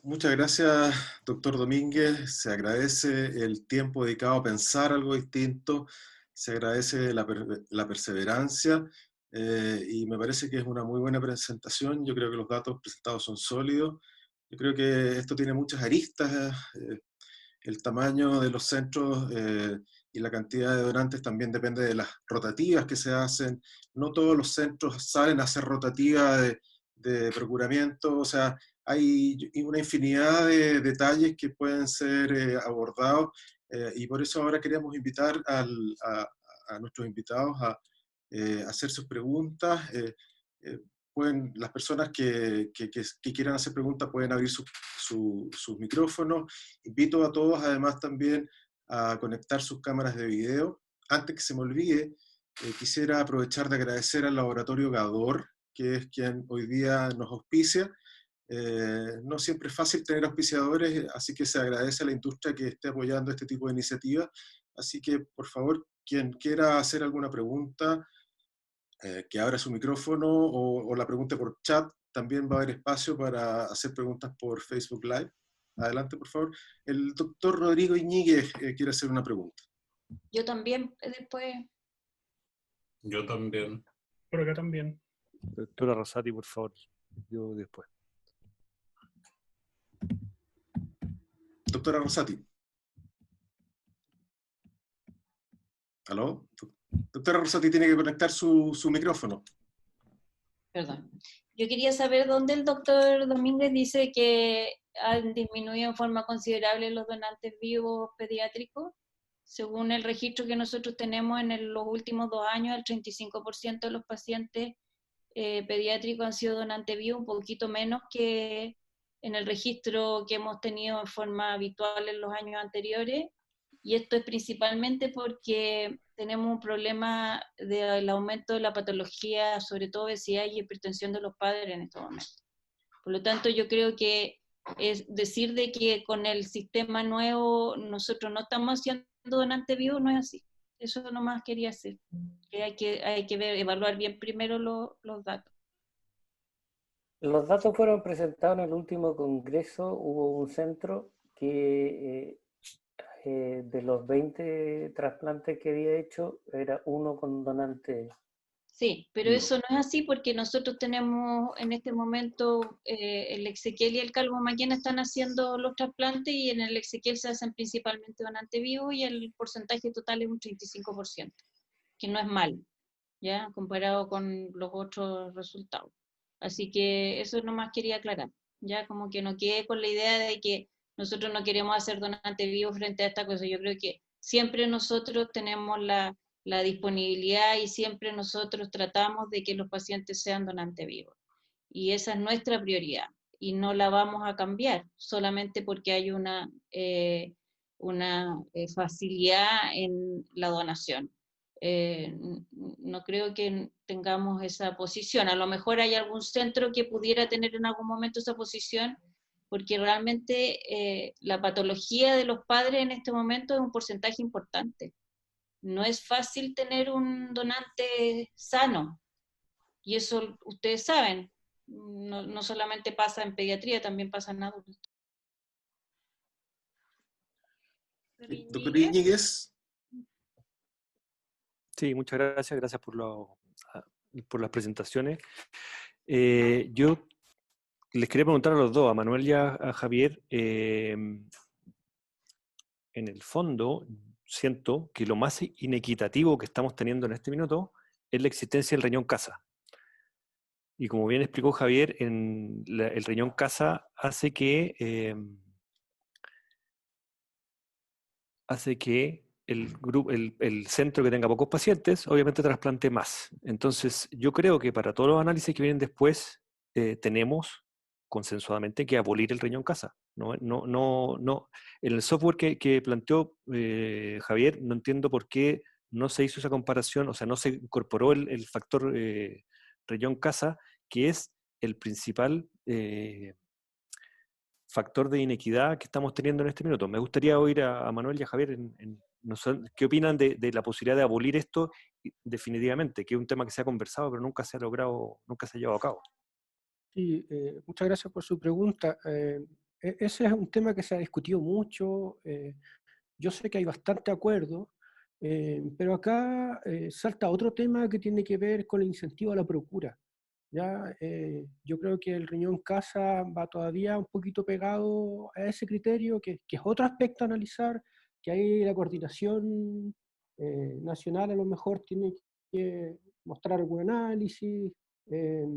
Muchas gracias, doctor Domínguez. Se agradece el tiempo dedicado a pensar algo distinto, se agradece la perseverancia y me parece que es una muy buena presentación. Yo creo que los datos presentados son sólidos. Yo creo que esto tiene muchas aristas. El tamaño de los centros y la cantidad de donantes también depende de las rotativas que se hacen. No todos los centros salen a hacer rotativa de procuramiento, o sea, hay una infinidad de detalles que pueden ser abordados y por eso ahora queríamos invitar a nuestros invitados a hacer sus preguntas. Eh, las personas que quieran hacer preguntas pueden abrir sus micrófonos. Invito a todos además también a conectar sus cámaras de video. Antes que se me olvide, quisiera aprovechar de agradecer al Laboratorio Gador, que es quien hoy día nos auspicia. No siempre es fácil tener auspiciadores, así que se agradece a la industria que esté apoyando este tipo de iniciativas. Así que, por favor, quien quiera hacer alguna pregunta, que abra su micrófono o la pregunte por chat. También va a haber espacio para hacer preguntas por Facebook Live. Adelante, por favor. El doctor Rodrigo Iñiguez quiere hacer una pregunta. Yo también, después. Yo también. Por acá también. Doctora Rosati, por favor. Yo después. Doctora Rosati. ¿Aló? Doctora Rosati tiene que conectar su micrófono. Perdón. Yo quería saber dónde el doctor Domínguez dice que han disminuido en forma considerable los donantes vivos pediátricos. Según el registro que nosotros tenemos los últimos 2 años, el 35% de los pacientes pediátricos han sido donantes vivos, un poquito menos que en el registro que hemos tenido en forma habitual en los años anteriores. Y esto es principalmente porque tenemos un problema del aumento de la patología, sobre todo obesidad y hipertensión de los padres en estos momentos. Por lo tanto, yo creo que es decir de que con el sistema nuevo nosotros no estamos haciendo donante vivo, no es así. Eso nomás quería hacer. Que hay que evaluar bien primero los datos. Los datos fueron presentados en el último congreso. Hubo un centro que de los 20 trasplantes que había hecho, era uno con donante. Sí, pero eso no es así porque nosotros tenemos en este momento el Exequiel y el Calvo Maquena están haciendo los trasplantes y en el Exequiel se hacen principalmente donante vivo y el porcentaje total es un 35%, que no es mal, ¿ya? Comparado con los otros resultados. Así que eso nomás quería aclarar, ya como que no quede con la idea de que nosotros no queremos hacer donante vivo frente a esta cosa. Yo creo que siempre nosotros tenemos la disponibilidad y siempre nosotros tratamos de que los pacientes sean donantes vivos. Y esa es nuestra prioridad y no la vamos a cambiar solamente porque hay una facilidad en la donación. No creo que tengamos esa posición. A lo mejor hay algún centro que pudiera tener en algún momento esa posición, porque realmente la patología de los padres en este momento es un porcentaje importante. No es fácil tener un donante sano, y eso ustedes saben, no solamente pasa en pediatría, también pasa en adultos. Doctor Iñiguez. Sí, muchas gracias. Gracias por las presentaciones. Yo les quería preguntar a los dos, a Manuel y a Javier, en el fondo siento que lo más inequitativo que estamos teniendo en este minuto es la existencia del riñón casa. Y como bien explicó Javier, el riñón casa hace que el centro que tenga pocos pacientes, obviamente trasplante más. Entonces, yo creo que para todos los análisis que vienen después, tenemos consensuadamente que abolir el riñón casa. No, en el software que planteó Javier, no entiendo por qué no se hizo esa comparación, o sea, no se incorporó el factor riñón casa, que es el principal factor de inequidad que estamos teniendo en este minuto. Me gustaría oír a Manuel y a Javier no sé, qué opinan de la posibilidad de abolir esto definitivamente, que es un tema que se ha conversado pero nunca se ha logrado, nunca se ha llevado a cabo. Sí, muchas gracias por su pregunta. ese es un tema que se ha discutido mucho. Yo sé que hay bastante acuerdo, pero acá salta otro tema que tiene que ver con el incentivo a la procura. ¿Ya? Yo creo que el riñón casa va todavía un poquito pegado a ese criterio, que es otro aspecto a analizar, que ahí la coordinación nacional a lo mejor tiene que mostrar algún análisis. eh,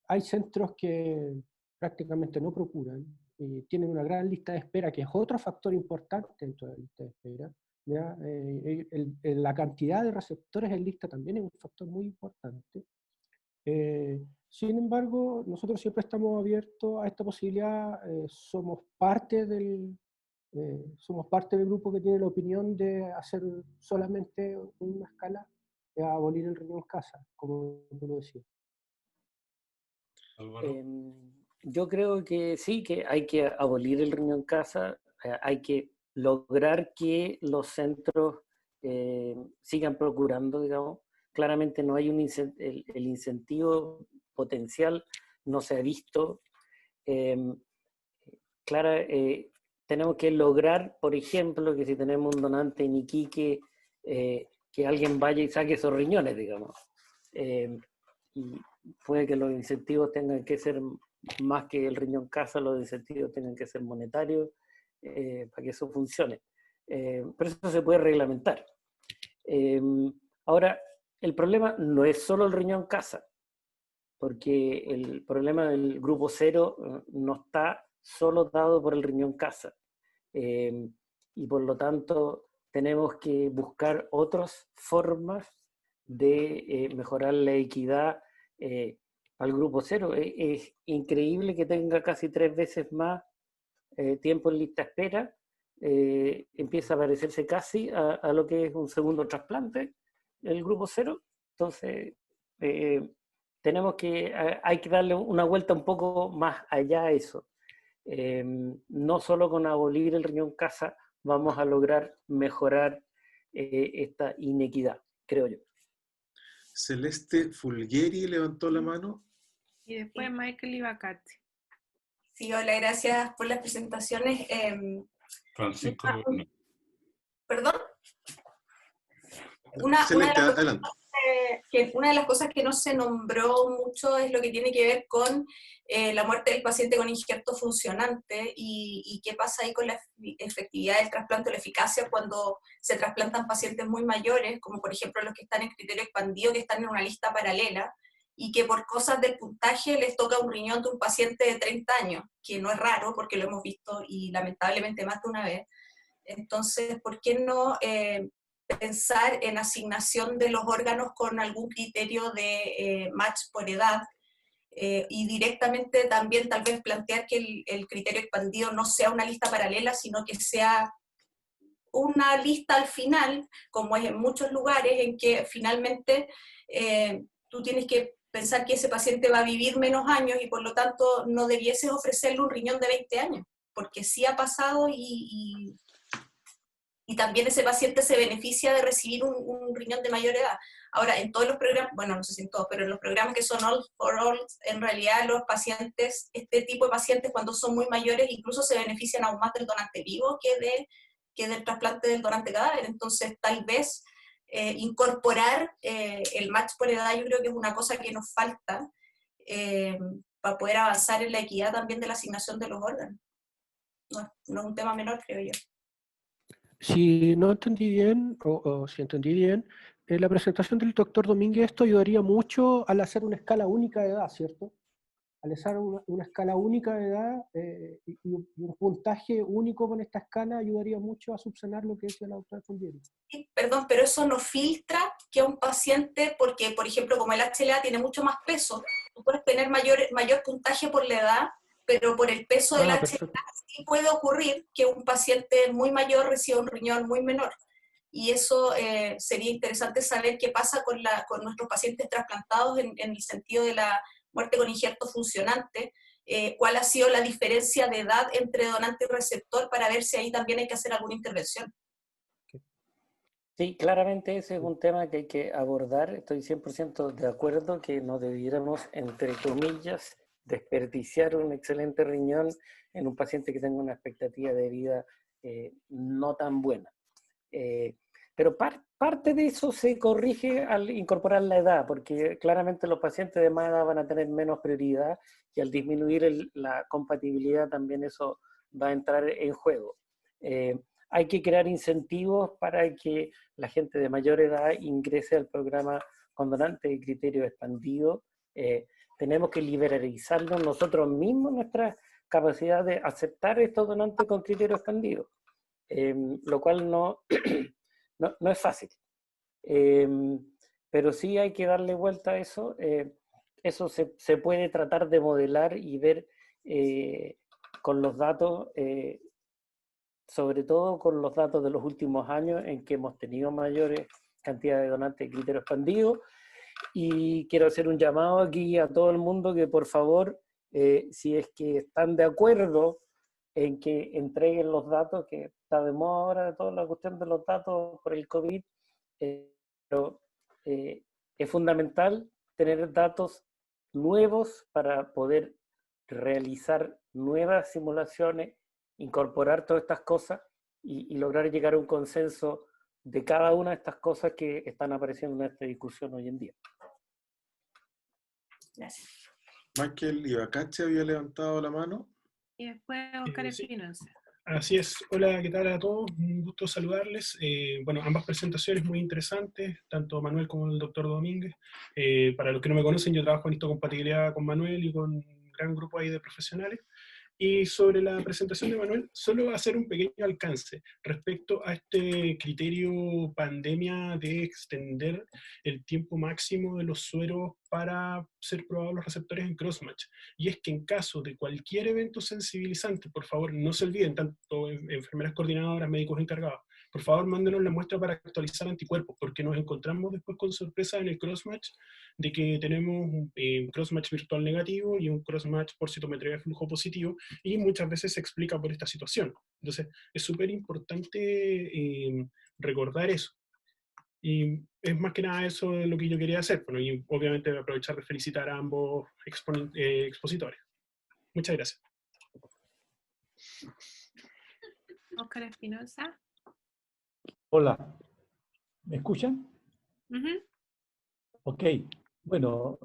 Hay centros que prácticamente no procuran y tienen una gran lista de espera, que es otro factor importante dentro de la lista de espera. ¿Ya? La cantidad de receptores en lista también es un factor muy importante. Sin embargo, nosotros siempre estamos abiertos a esta posibilidad. Somos parte del grupo que tiene la opinión de hacer solamente una escala, abolir el riñón casa, como tú lo decías. Álvaro. Yo creo que sí, que hay que abolir el riñón casa, hay que lograr que los centros sigan procurando, digamos. Claramente no hay el incentivo potencial, no se ha visto. Tenemos que lograr, por ejemplo, que si tenemos un donante en Iquique, que alguien vaya y saque esos riñones, digamos. Y puede que los incentivos tengan que ser más que el riñón casa, los incentivos tengan que ser monetarios para que eso funcione. Pero eso se puede reglamentar. Ahora, el problema no es solo el riñón casa, porque el problema del grupo 0 no está solo dado por el riñón casa. Y por lo tanto tenemos que buscar otras formas de mejorar la equidad al grupo 0. Es increíble que tenga casi 3 veces más tiempo en lista espera. Empieza a parecerse casi a lo que es un segundo trasplante, el grupo 0. Entonces, hay que darle una vuelta un poco más allá a eso. No solo con abolir el riñón casa vamos a lograr mejorar esta inequidad, creo yo. Celeste Fulgueri levantó la mano. Y después Michael Ibacate. Sí, hola, gracias por las presentaciones. Francisco. ¿Perdón? Celeste, adelante. Una de las cosas que no se nombró mucho es lo que tiene que ver con la muerte del paciente con injerto funcionante y qué pasa ahí con la efectividad del trasplante o la eficacia cuando se trasplantan pacientes muy mayores, como por ejemplo los que están en criterio expandido, que están en una lista paralela, y que por cosas del puntaje les toca un riñón de un paciente de 30 años, que no es raro porque lo hemos visto y lamentablemente más de una vez. Entonces, ¿por qué no pensar en asignación de los órganos con algún criterio de match por edad? Y directamente también tal vez plantear que el criterio expandido no sea una lista paralela, sino que sea una lista al final, como es en muchos lugares, en que finalmente tú tienes que pensar que ese paciente va a vivir menos años y por lo tanto no debieses ofrecerle un riñón de 20 años, porque sí ha pasado y también ese paciente se beneficia de recibir un riñón de mayor edad. Ahora, en todos los programas, bueno, no sé si en todos, pero en los programas que son All for All, en realidad los pacientes, este tipo de pacientes cuando son muy mayores, incluso se benefician aún más del donante vivo que del trasplante del donante cadáver. Entonces, tal vez incorporar el match por edad, yo creo que es una cosa que nos falta para poder avanzar en la equidad también de la asignación de los órganos. No es un tema menor, creo yo. Si no entendí bien, o si entendí bien, en la presentación del doctor Domínguez esto ayudaría mucho al hacer una escala única de edad, ¿cierto? Al hacer una escala única de edad y un puntaje único con esta escala ayudaría mucho a subsanar lo que decía la doctora Fulgueri. Sí, perdón, pero eso no filtra que a un paciente, porque por ejemplo como el HLA tiene mucho más peso, tú puedes tener mayor puntaje por la edad, pero por el peso del HLA sí puede ocurrir que un paciente muy mayor reciba un riñón muy menor. Y eso sería interesante saber qué pasa con nuestros pacientes trasplantados en el sentido de la muerte con injerto funcionante, cuál ha sido la diferencia de edad entre donante y receptor para ver si ahí también hay que hacer alguna intervención. Sí, claramente ese es un tema que hay que abordar. Estoy 100% de acuerdo que no debiéramos, entre comillas, desperdiciar un excelente riñón en un paciente que tenga una expectativa de vida no tan buena. Pero parte de eso se corrige al incorporar la edad, porque claramente los pacientes de más edad van a tener menos prioridad y al disminuir la compatibilidad también eso va a entrar en juego. Hay que crear incentivos para que la gente de mayor edad ingrese al programa con donante de criterio expandido. Tenemos que liberalizarnos nosotros mismos nuestra capacidad de aceptar estos donantes con criterio expandido, lo cual no es fácil. Pero sí hay que darle vuelta a eso. Eso se puede tratar de modelar y ver con los datos, sobre todo con los datos de los últimos años en que hemos tenido mayores cantidades de donantes de criterio expandido. Y quiero hacer un llamado aquí a todo el mundo que por favor, si es que están de acuerdo en que entreguen los datos, que está de moda ahora toda la cuestión de los datos por el COVID, pero es fundamental tener datos nuevos para poder realizar nuevas simulaciones, incorporar todas estas cosas y lograr llegar a un consenso de cada una de estas cosas que están apareciendo en esta discusión hoy en día. Gracias. Michael Ibacache había levantado la mano. Y después Oscar Sí. Espinosa. Así es. Hola, ¿qué tal a todos? Un gusto saludarles. Bueno, ambas presentaciones muy interesantes, tanto Manuel como el doctor Domínguez. Para los que no me conocen, yo trabajo en histocompatibilidad con Manuel y con un gran grupo ahí de profesionales. Y sobre la presentación de Manuel, solo hacer un pequeño alcance respecto a este criterio pandemia de extender el tiempo máximo de los sueros para ser probados los receptores en crossmatch. Y es que en caso de cualquier evento sensibilizante, por favor, no se olviden, tanto enfermeras coordinadoras, médicos encargados, por favor, mándenos la muestra para actualizar anticuerpos, porque nos encontramos después con sorpresa en el crossmatch de que tenemos un crossmatch virtual negativo y un crossmatch por citometría de flujo positivo, y muchas veces se explica por esta situación. Entonces, es súper importante recordar eso. Y es más que nada eso lo que yo quería hacer. Bueno, y obviamente aprovechar de felicitar a ambos expositores. Muchas gracias. Oscar Espinosa. Hola, ¿me escuchan? Ujú. Ok, bueno,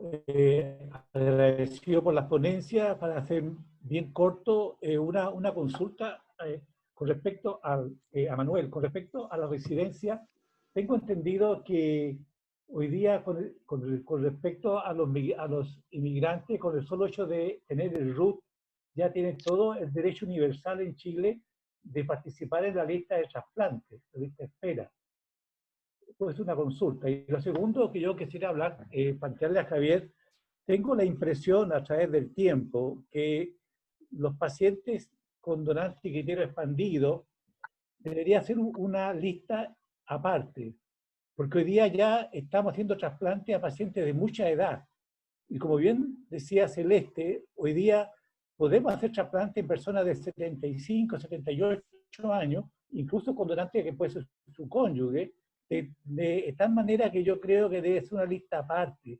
agradecido por las ponencias. Para hacer bien corto, una consulta con respecto a Manuel, con respecto a la residencia. Tengo entendido que hoy día con respecto a los inmigrantes, con el solo hecho de tener el RUT, ya tienen todo el derecho universal en Chile de participar en la lista de trasplantes, la lista de espera. Pues una consulta. Y lo segundo que yo quisiera hablar, plantearle a Javier, tengo la impresión a través del tiempo que los pacientes con donante y criterio expandido debería ser una lista aparte, porque hoy día ya estamos haciendo trasplantes a pacientes de mucha edad. Y como bien decía Celeste, hoy día podemos hacer trasplantes en personas de 75, 78 años, incluso con donante que puede ser su cónyuge, de tal manera que yo creo que debe ser una lista aparte.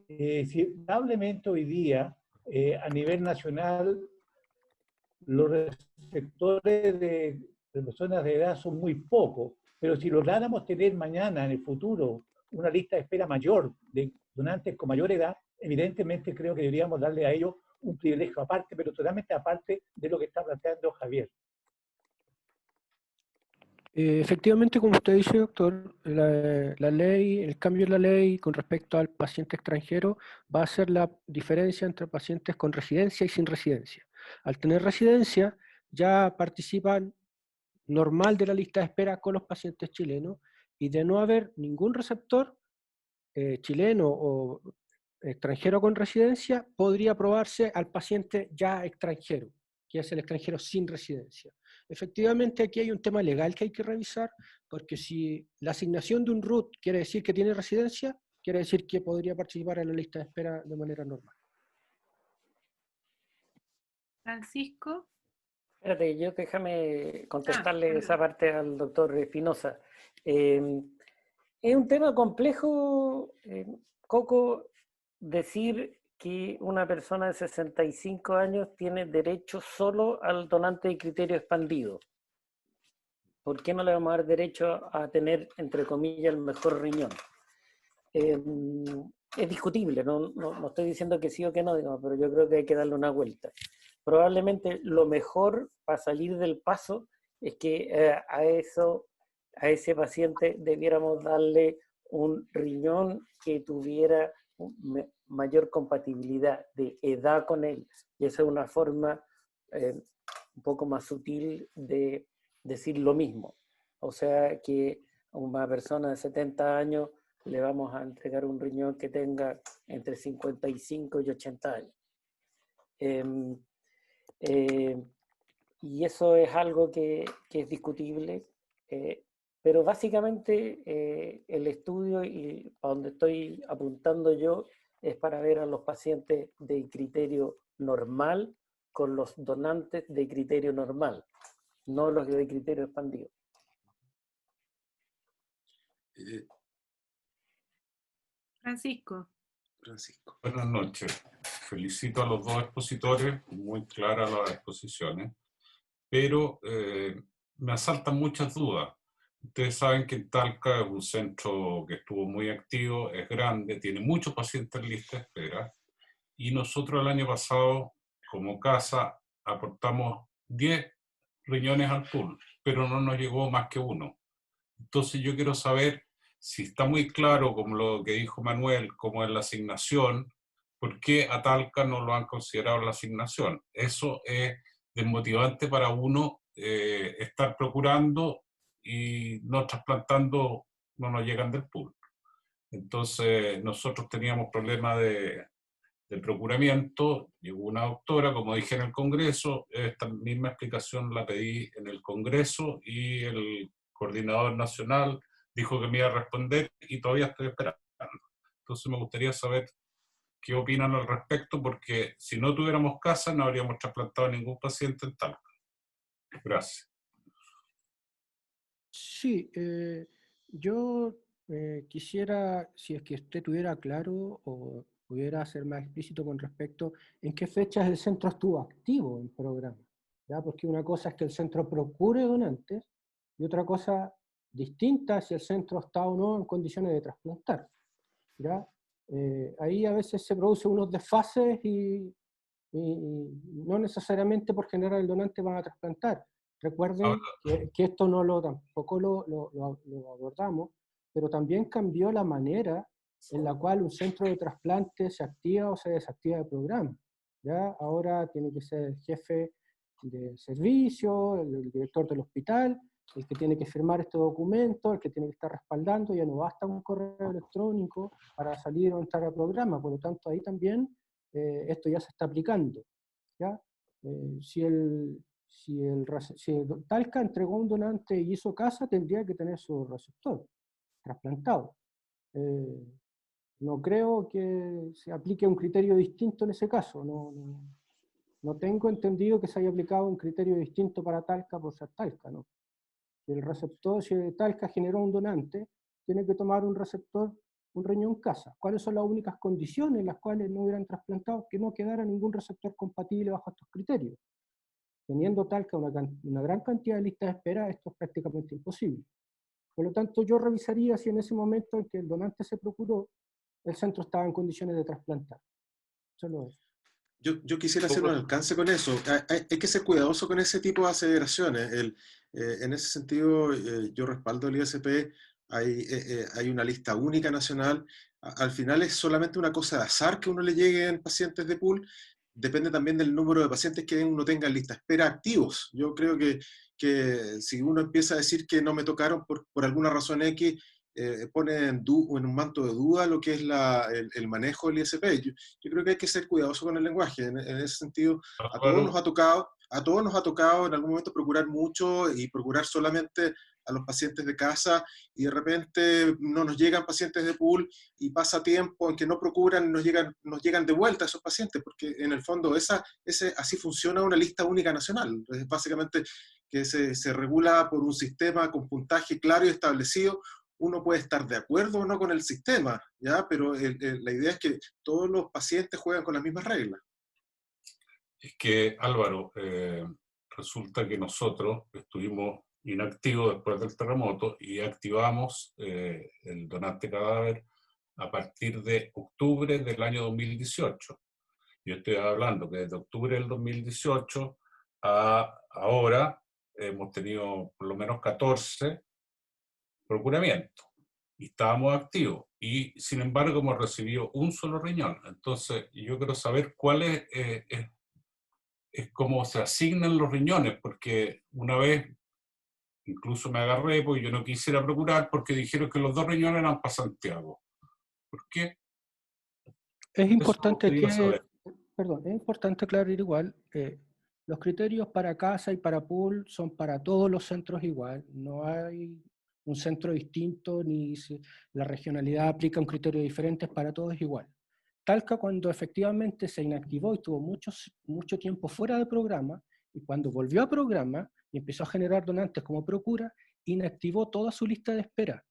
Si probablemente hoy día, a nivel nacional, los receptores de personas de edad son muy pocos, pero si lográramos tener mañana, en el futuro, una lista de espera mayor de donantes con mayor edad, evidentemente creo que deberíamos darle a ellos un privilegio aparte, pero totalmente aparte de lo que está planteando Javier. Efectivamente, como usted dice, doctor, la ley, el cambio en la ley con respecto al paciente extranjero va a hacer la diferencia entre pacientes con residencia y sin residencia. Al tener residencia, ya participan normal de la lista de espera con los pacientes chilenos, y de no haber ningún receptor chileno o extranjero con residencia, podría aprobarse al paciente ya extranjero, que es el extranjero sin residencia. Efectivamente, aquí hay un tema legal que hay que revisar, porque si la asignación de un RUT quiere decir que tiene residencia, quiere decir que podría participar en la lista de espera de manera normal. Francisco. Espérate, yo déjame contestarle esa parte al doctor Espinosa. Es un tema complejo, Coco, decir que una persona de 65 años tiene derecho solo al donante de criterio expandido. ¿Por qué no le vamos a dar derecho a tener, entre comillas, el mejor riñón? Es discutible, no estoy diciendo que sí o que no, digamos, pero yo creo que hay que darle una vuelta. Probablemente lo mejor para salir del paso es que a ese paciente debiéramos darle un riñón que tuviera mayor compatibilidad de edad con él. Y esa es una forma un poco más sutil de decir lo mismo. O sea que a una persona de 70 años le vamos a entregar un riñón que tenga entre 55 y 80 años. Y eso es algo que es discutible, pero básicamente el estudio y a donde estoy apuntando yo es para ver a los pacientes de criterio normal con los donantes de criterio normal, no los de criterio expandido. Francisco. Francisco. Buenas noches. Felicito a los dos expositores, muy claras las exposiciones, pero me asaltan muchas dudas. Ustedes saben que Talca es un centro que estuvo muy activo, es grande, tiene muchos pacientes en lista de espera, y nosotros el año pasado, como casa, aportamos 10 riñones al pool, pero no nos llegó más que uno. Entonces yo quiero saber si está muy claro, como lo que dijo Manuel, cómo es la asignación, ¿por qué a Talca no lo han considerado la asignación? Eso es desmotivante para uno estar procurando y no trasplantando, no nos llegan del pool. Entonces nosotros teníamos problemas de procuramiento, llegó una doctora, como dije en el Congreso, esta misma explicación la pedí en el Congreso y el coordinador nacional dijo que me iba a responder y todavía estoy esperando. Entonces me gustaría saber qué opinan al respecto, porque si no tuviéramos casa no habríamos trasplantado a ningún paciente en Talca. Gracias. Sí, yo quisiera, si es que usted tuviera claro o pudiera ser más explícito con respecto en qué fechas el centro estuvo activo en programa, ¿ya? Porque una cosa es que el centro procure donantes y otra cosa distinta si el centro está o no en condiciones de trasplantar, ¿ya? Ahí a veces se producen unos desfases y no necesariamente por generar el donante van a trasplantar. Recuerden que esto tampoco lo abordamos, pero también cambió la manera en la cual un centro de trasplante se activa o se desactiva del programa. ¿Ya? Ahora tiene que ser el jefe de servicio, el director del hospital, el que tiene que firmar este documento, el que tiene que estar respaldando, ya no basta un correo electrónico para salir o entrar al programa, por lo tanto ahí también esto ya se está aplicando. ¿Ya? Si Talca entregó un donante y hizo casa, tendría que tener su receptor trasplantado. No creo que se aplique un criterio distinto en ese caso. No tengo entendido que se haya aplicado un criterio distinto para Talca por ser Talca, ¿no? El receptor, si Talca generó un donante, tiene que tomar un receptor, un riñón casa. ¿Cuáles son las únicas condiciones en las cuales no hubieran trasplantado? Que no quedara ningún receptor compatible bajo estos criterios. Teniendo Talca una gran cantidad de listas de espera, esto es prácticamente imposible. Por lo tanto, yo revisaría si en ese momento en que el donante se procuró, el centro estaba en condiciones de trasplantar. Solo eso. Yo quisiera hacer un alcance con eso. Hay que ser cuidadoso con ese tipo de aseveraciones. En ese sentido, yo respaldo el ISP. Hay una lista única nacional. Al final es solamente una cosa de azar que uno le llegue en pacientes de pool. Depende también del número de pacientes que uno tenga en lista espera activos. Yo creo que si uno empieza a decir que no me tocaron por alguna razón X, pone en un manto de duda lo que es el manejo del ISP. Yo creo que hay que ser cuidadoso con el lenguaje. En ese sentido, a todos nos ha tocado en algún momento procurar mucho y procurar solamente a los pacientes de casa, y de repente no nos llegan pacientes de pool y pasa tiempo en que no procuran, nos llegan de vuelta esos pacientes, porque en el fondo así funciona una lista única nacional. Es básicamente que se regula por un sistema con puntaje claro y establecido. uno puede estar de acuerdo o no con el sistema, ¿ya? Pero la idea es que todos los pacientes juegan con las mismas reglas. Es que, Álvaro, resulta que nosotros estuvimos inactivos después del terremoto y activamos el donante cadáver a partir de octubre del año 2018. Yo estoy hablando que desde octubre del 2018 a ahora hemos tenido por lo menos 14 procuramientos y estábamos activos. Y sin embargo hemos recibido un solo riñón. Entonces yo quiero saber cuál es cómo se asignan los riñones, porque una vez incluso me agarré porque yo no quisiera procurar porque dijeron que los 2 riñones eran para Santiago. ¿Por qué? Es importante quería saber. perdón, es importante aclarar igual, los criterios para casa y para pool son para todos los centros igual, no hay un centro distinto, ni la regionalidad aplica un criterio diferente, para todos igual. Talca, cuando efectivamente se inactivó y tuvo mucho tiempo fuera de programa, y cuando volvió a programa y empezó a generar donantes como procura, inactivó toda su lista de espera.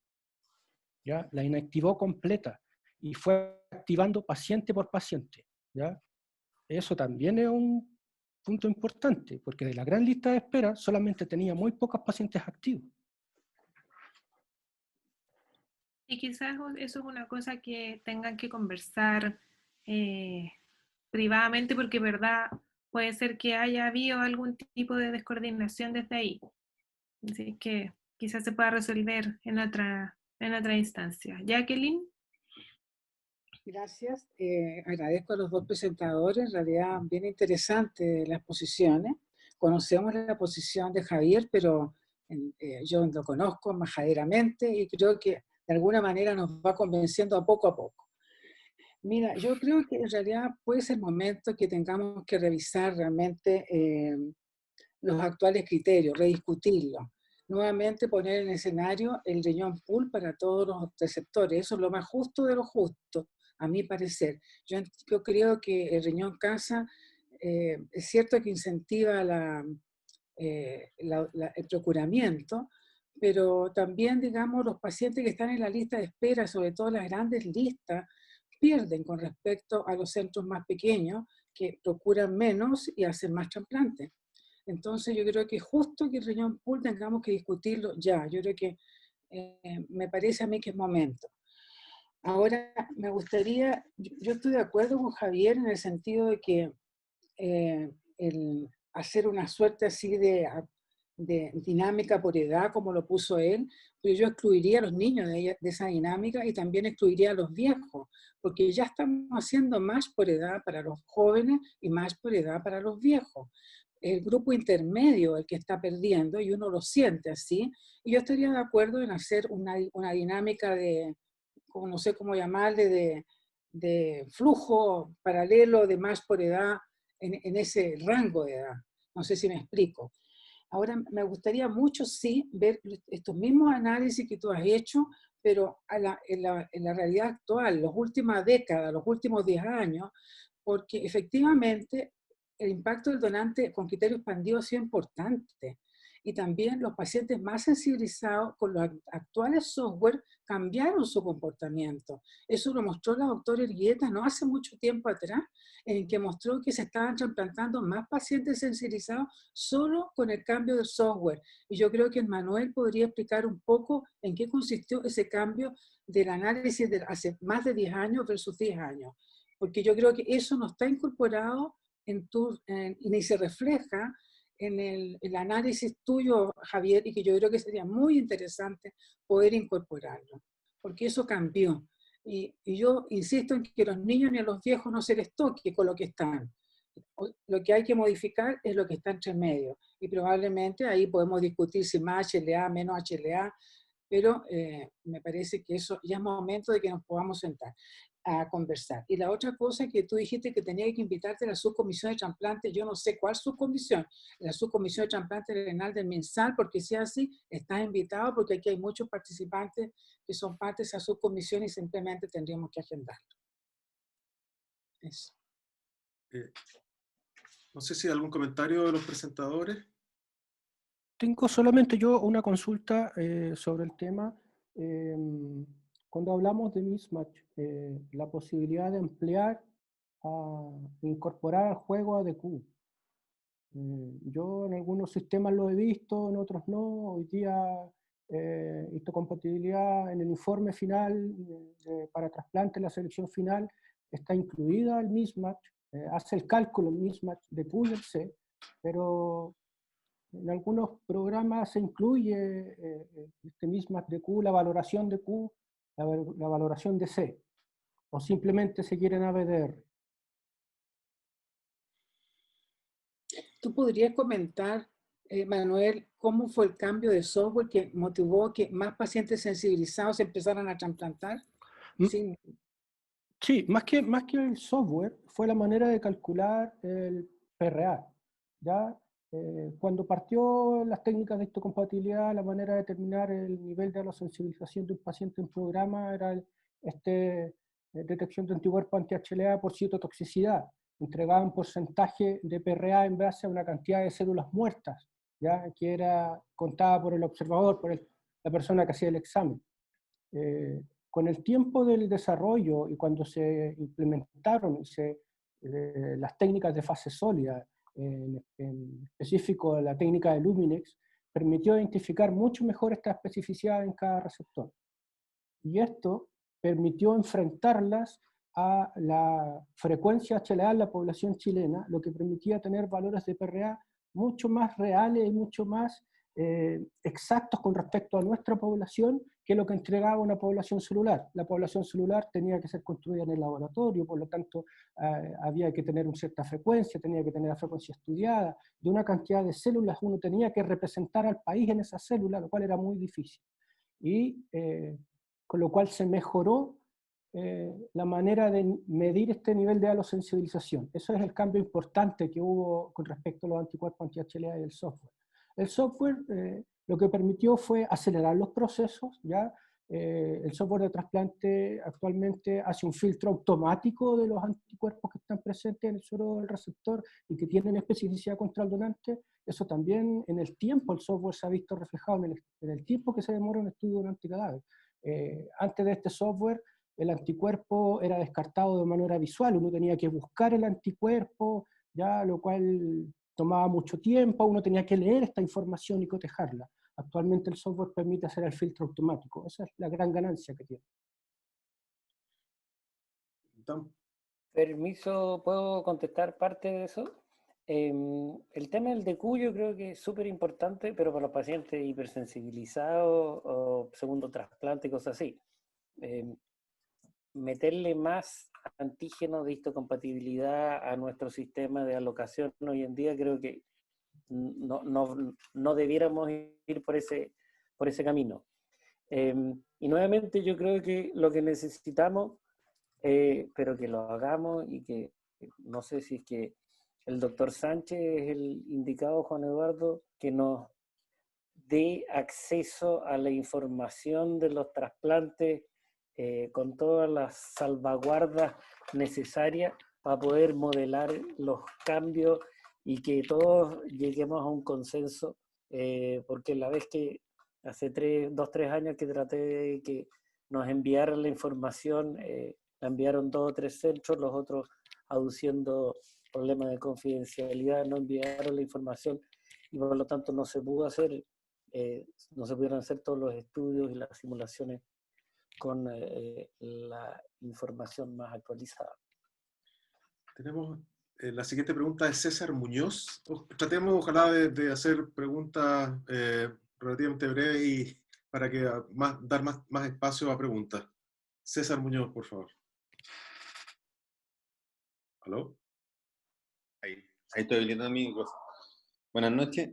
¿Ya? La inactivó completa y fue activando paciente por paciente. ¿Ya? Eso también es un punto importante, porque de la gran lista de espera solamente tenía muy pocos pacientes activos. Y quizás eso es una cosa que tengan que conversar privadamente, porque verdad puede ser que haya habido algún tipo de descoordinación desde ahí. Así que quizás se pueda resolver en otra instancia. Jacqueline. Gracias. Agradezco a los dos presentadores, en realidad bien interesantes las posiciones. Conocemos la posición de Javier, pero yo lo conozco majaderamente y creo que de alguna manera nos va convenciendo a poco. Mira, yo creo que en realidad puede ser momento que tengamos que revisar realmente los actuales criterios, rediscutirlos. Nuevamente poner en escenario el riñón pool para todos los receptores. Eso es lo más justo de lo justo, a mi parecer. Yo creo que el riñón casa es cierto que incentiva el procuramiento, pero también, digamos, los pacientes que están en la lista de espera, sobre todo las grandes listas, pierden con respecto a los centros más pequeños que procuran menos y hacen más trasplantes. Entonces yo creo que es justo que el riñón pool tengamos que discutirlo ya. Yo creo que me parece a mí que es momento. Ahora me gustaría, yo estoy de acuerdo con Javier en el sentido de que el hacer una suerte así de dinámica por edad, como lo puso él, pero yo excluiría a los niños de esa dinámica y también excluiría a los viejos, porque ya estamos haciendo más por edad para los jóvenes y más por edad para los viejos. El grupo intermedio el que está perdiendo y uno lo siente así, y yo estaría de acuerdo en hacer una dinámica de, no sé cómo llamarle, de flujo paralelo de más por edad en ese rango de edad. No sé si me explico. Ahora, me gustaría mucho, sí, ver estos mismos análisis que tú has hecho, pero en la realidad actual, las últimas décadas, los últimos 10 años, porque efectivamente el impacto del donante con criterio expandido ha sido importante. Y también los pacientes más sensibilizados con los actuales software cambiaron su comportamiento. Eso lo mostró la doctora Erguieta no hace mucho tiempo atrás, en que mostró que se estaban trasplantando más pacientes sensibilizados solo con el cambio del software. Y yo creo que Manuel podría explicar un poco en qué consistió ese cambio del análisis de hace más de 10 años versus 10 años. Porque yo creo que eso no está incorporado y ni se refleja en el análisis tuyo, Javier, y que yo creo que sería muy interesante poder incorporarlo, porque eso cambió. Y yo insisto en que a los niños ni a los viejos no se les toque con lo que están. Lo que hay que modificar es lo que está entre medio. Y probablemente ahí podemos discutir si más HLA, menos HLA, pero me parece que eso ya es momento de que nos podamos sentar a conversar. Y la otra cosa que tú dijiste que tenía que invitarte a la subcomisión de trasplante, yo no sé cuál subcomisión, la subcomisión de trasplante renal del MinSal, porque si es así, estás invitado, porque aquí hay muchos participantes que son parte de esa subcomisión y simplemente tendríamos que agendarlo. Eso. No sé si hay algún comentario de los presentadores. Tengo solamente yo una consulta sobre el tema. cuando hablamos de mismatch, la posibilidad de emplear, incorporar al juego a DQ. Yo en algunos sistemas lo he visto, en otros no. Hoy día histocompatibilidad en el informe final para trasplante, la selección final, está incluida el mismatch, hace el cálculo el mismatch de Q y el C, pero en algunos programas se incluye este mismatch de Q, la valoración de Q, la valoración de C, o simplemente se quiere en ABDR. ¿Tú podrías comentar, Manuel, cómo fue el cambio de software que motivó que más pacientes sensibilizados empezaran a trasplantar? Sí. Sí, más que el software, fue la manera de calcular el PRA. ¿Ya? Cuando partió las técnicas de histocompatibilidad, la manera de determinar el nivel de alosensibilización de un paciente en programa era detección de anticuerpos anti-HLA por citotoxicidad. Entregaban porcentaje de PRA en base a una cantidad de células muertas, ¿ya? Que era contada por el observador, por la persona que hacía el examen. Con el tiempo del desarrollo y cuando se implementaron las técnicas de fase sólida, en específico la técnica de Luminex, permitió identificar mucho mejor esta especificidad en cada receptor. Y esto permitió enfrentarlas a la frecuencia HLA en la población chilena, lo que permitía tener valores de PRA mucho más reales y mucho más exactos con respecto a nuestra población que lo que entregaba una población celular. La población celular tenía que ser construida en el laboratorio, por lo tanto había que tener una cierta frecuencia, tenía que tener la frecuencia estudiada, de una cantidad de células uno tenía que representar al país en esa célula, lo cual era muy difícil. Y con lo cual se mejoró la manera de medir este nivel de alosensibilización. Eso es el cambio importante que hubo con respecto a los anticuerpos anti-HLA y el software. El software lo que permitió fue acelerar los procesos, ¿ya? El software de trasplante actualmente hace un filtro automático de los anticuerpos que están presentes en el suero del receptor y que tienen especificidad contra el donante. Eso también en el tiempo el software se ha visto reflejado en el tiempo que se demora un estudio de un anticadáver. Antes de este software, el anticuerpo era descartado de manera visual, uno tenía que buscar el anticuerpo, ya, lo cual tomaba mucho tiempo, uno tenía que leer esta información y cotejarla. Actualmente el software permite hacer el filtro automático, esa es la gran ganancia que tiene. Permiso, ¿puedo contestar parte de eso? El tema del DQ yo creo que es súper importante, pero para los pacientes hipersensibilizados o segundo trasplante y cosas así. Meterle más antígenos de histocompatibilidad a nuestro sistema de alocación hoy en día creo que no debiéramos ir por ese camino. Y nuevamente yo creo que lo que necesitamos, pero que lo hagamos y que no sé si es que el doctor Sánchez es el indicado, Juan Eduardo, que nos dé acceso a la información de los trasplantes con todas las salvaguardas necesarias para poder modelar los cambios y que todos lleguemos a un consenso, porque la vez que hace 2-3 años que traté de que nos enviaran la información, la enviaron 2 o 3 centros, los otros aduciendo problemas de confidencialidad, no enviaron la información y por lo tanto no se pudo hacer, no se pudieron hacer todos los estudios y las simulaciones con la información más actualizada. Tenemos la siguiente pregunta de César Muñoz. Tratemos ojalá de hacer preguntas relativamente breves y para que dar más espacio a preguntas. César Muñoz, por favor. ¿Aló? Ahí estoy habilitando mi micrófono. Buenas noches.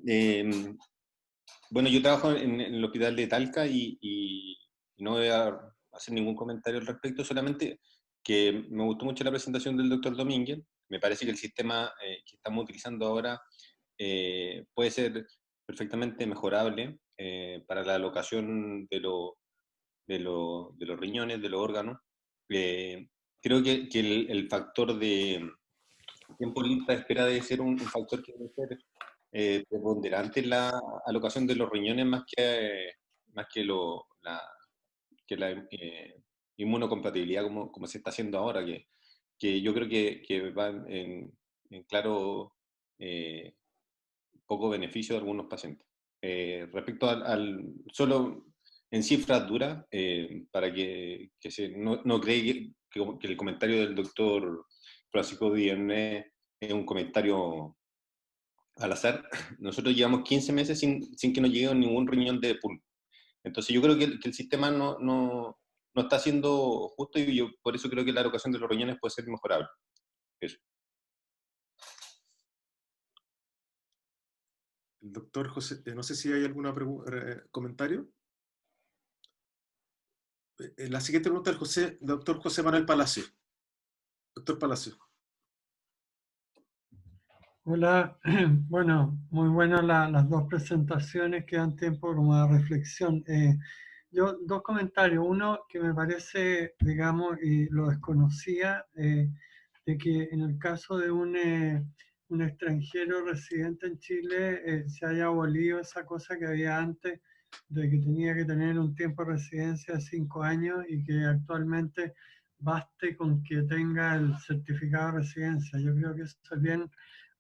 Bueno, yo trabajo en el hospital de Talca y no voy a hacer ningún comentario al respecto, solamente que me gustó mucho la presentación del doctor Domínguez. Me parece que el sistema que estamos utilizando ahora puede ser perfectamente mejorable para la alocación de los riñones, de los órganos. Creo que el factor de tiempo lista de espera debe ser un factor que debe ser preponderante en la alocación de los riñones más que la inmunocompatibilidad como se está haciendo ahora, que yo creo que va en claro poco beneficio de algunos pacientes. Respecto solo en cifras duras, para que no cree que el comentario del doctor Francisco Viernes es un comentario al azar. Nosotros llevamos 15 meses sin que nos llegue ningún riñón de pool. Entonces yo creo que el sistema no está siendo justo, y yo por eso creo que la erogación de los riñones puede ser mejorable. Eso. El doctor José, no sé si hay algún comentario. La siguiente pregunta del doctor José Manuel Palacio. Doctor Palacio. Hola, bueno, muy buenas las dos presentaciones, que dan tiempo como de reflexión. Yo dos comentarios, uno que me parece, digamos, y lo desconocía, de que en el caso de un extranjero residente en Chile se haya abolido esa cosa que había antes, de que tenía que tener un tiempo de residencia de 5 años y que actualmente baste con que tenga el certificado de residencia. Yo creo que eso es bien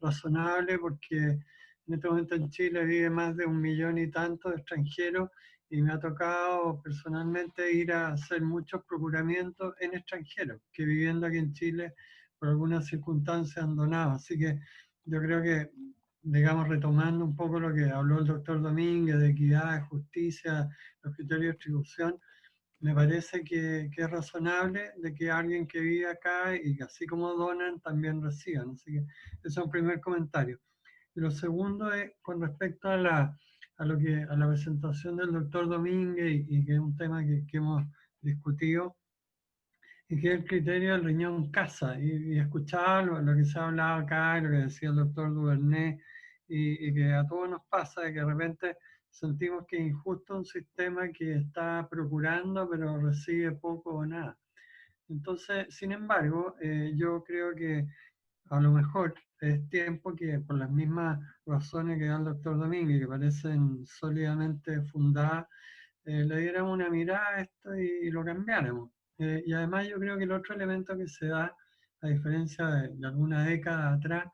razonable, porque en este momento en Chile vive más de 1 millón y tanto de extranjeros, y me ha tocado personalmente ir a hacer muchos procuramientos en extranjeros que, viviendo aquí en Chile, por algunas circunstancias han donado. Así que yo creo que, digamos, retomando un poco lo que habló el doctor Domínguez de equidad, de justicia, los criterios de distribución, me parece que es razonable de que alguien que vive acá y que así como donan, también reciban. Así que ese es un primer comentario. Y lo segundo es con respecto a la presentación del doctor Domínguez, y que es un tema que hemos discutido, y que es el criterio del riñón casa. Y escuchaba lo que se ha hablado acá, y lo que decía el doctor Duvernay, y que a todos nos pasa, de que de repente sentimos que es injusto un sistema que está procurando, pero recibe poco o nada. Entonces, sin embargo, yo creo que a lo mejor es tiempo que, por las mismas razones que da el doctor Domínguez, que parecen sólidamente fundadas, le diéramos una mirada a esto y lo cambiáramos. Y además yo creo que el otro elemento que se da, a diferencia de alguna década atrás,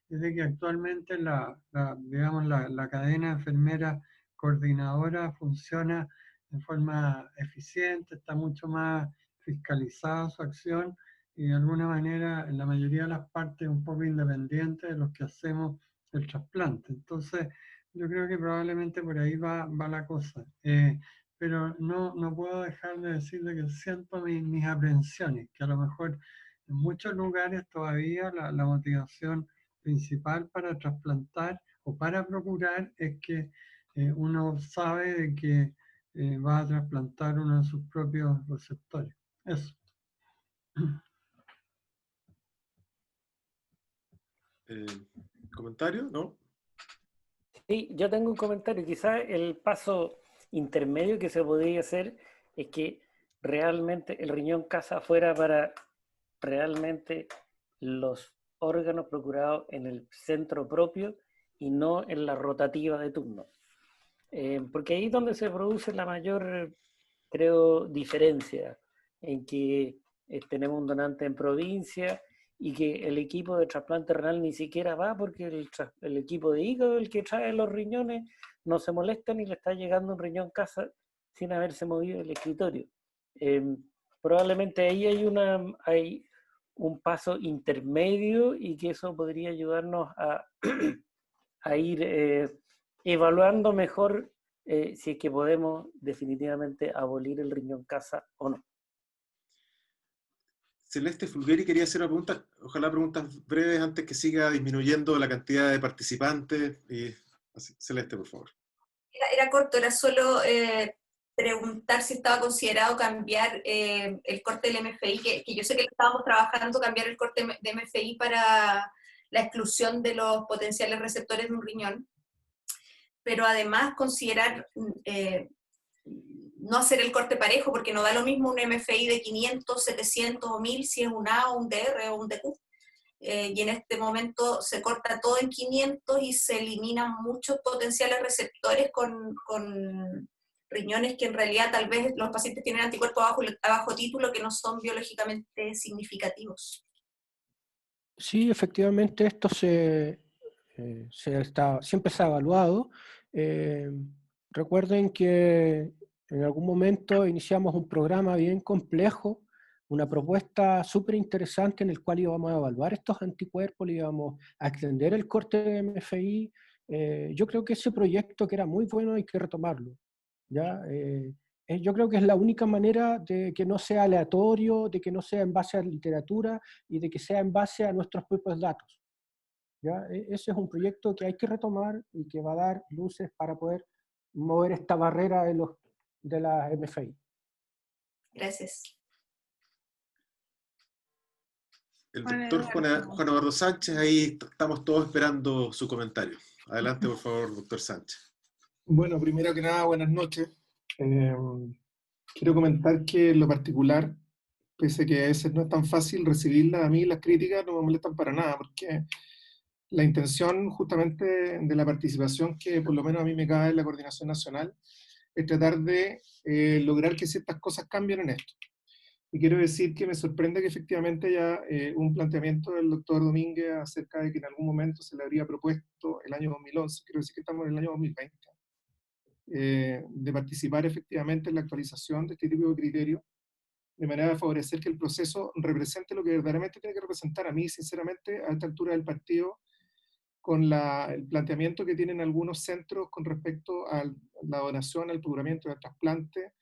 es de que actualmente digamos, la cadena enfermera coordinadora funciona de forma eficiente, está mucho más fiscalizada su acción, y de alguna manera en la mayoría de las partes un poco independiente de los que hacemos el trasplante. Entonces yo creo que probablemente por ahí va la cosa. Pero no puedo dejar de decirle que siento mis aprensiones, que a lo mejor en muchos lugares todavía la motivación principal para trasplantar o para procurar es que uno sabe de que va a trasplantar uno de sus propios receptores. Eso. ¿Comentario? ¿No? Sí, yo tengo un comentario. Quizás el paso intermedio que se podría hacer es que realmente el riñón casa fuera para realmente los órganos procurados en el centro propio y no en la rotativa de turno. Porque ahí es donde se produce la mayor, creo, diferencia, en que tenemos un donante en provincia y que el equipo de trasplante renal ni siquiera va, porque el equipo de hígado, el que trae los riñones, no se molesta ni le está llegando un riñón casa sin haberse movido el escritorio. Probablemente ahí hay un paso intermedio, y que eso podría ayudarnos a ir evaluando mejor si es que podemos definitivamente abolir el riñón casa o no. Celeste Fulgueri quería hacer una pregunta, ojalá preguntas breves antes que siga disminuyendo la cantidad de participantes. Celeste, por favor. Era corto, era solo preguntar si estaba considerado cambiar el corte del MFI, que yo sé que estábamos trabajando, cambiar el corte de MFI para la exclusión de los potenciales receptores de un riñón, pero además considerar no hacer el corte parejo, porque no da lo mismo un MFI de 500, 700 o 1000 si es un A o un DR o un DQ. Y en este momento se corta todo en 500 y se eliminan muchos potenciales receptores con riñones que en realidad tal vez los pacientes tienen anticuerpos a bajo título que no son biológicamente significativos. Sí, efectivamente esto siempre se ha evaluado. Recuerden que en algún momento iniciamos un programa bien complejo, una propuesta súper interesante en el cual íbamos a evaluar estos anticuerpos, íbamos a extender el corte de MFI. Yo creo que ese proyecto, que era muy bueno, hay que retomarlo, ¿ya? Yo creo que es la única manera de que no sea aleatorio, de que no sea en base a literatura y de que sea en base a nuestros propios datos, ¿ya? Ese es un proyecto que hay que retomar y que va a dar luces para poder mover esta barrera de la MFI. Gracias. El doctor Juan Eduardo Sánchez, ahí estamos todos esperando su comentario. Adelante, por favor, doctor Sánchez. Bueno, primero que nada, buenas noches. Quiero comentar que en lo particular, pese a que a veces no es tan fácil recibirlas, a mí las críticas no me molestan para nada, porque la intención justamente de la participación que por lo menos a mí me cabe en la coordinación nacional es tratar de lograr que ciertas cosas cambien en esto. Y quiero decir que me sorprende que efectivamente haya un planteamiento del doctor Domínguez acerca de que en algún momento se le habría propuesto el año 2011, quiero decir que estamos en el año 2020, de participar efectivamente en la actualización de este tipo de criterios, de manera de favorecer que el proceso represente lo que verdaderamente tiene que representar. A mí, sinceramente, a esta altura del partido, con el planteamiento que tienen algunos centros con respecto a la donación, al procuramiento del trasplante,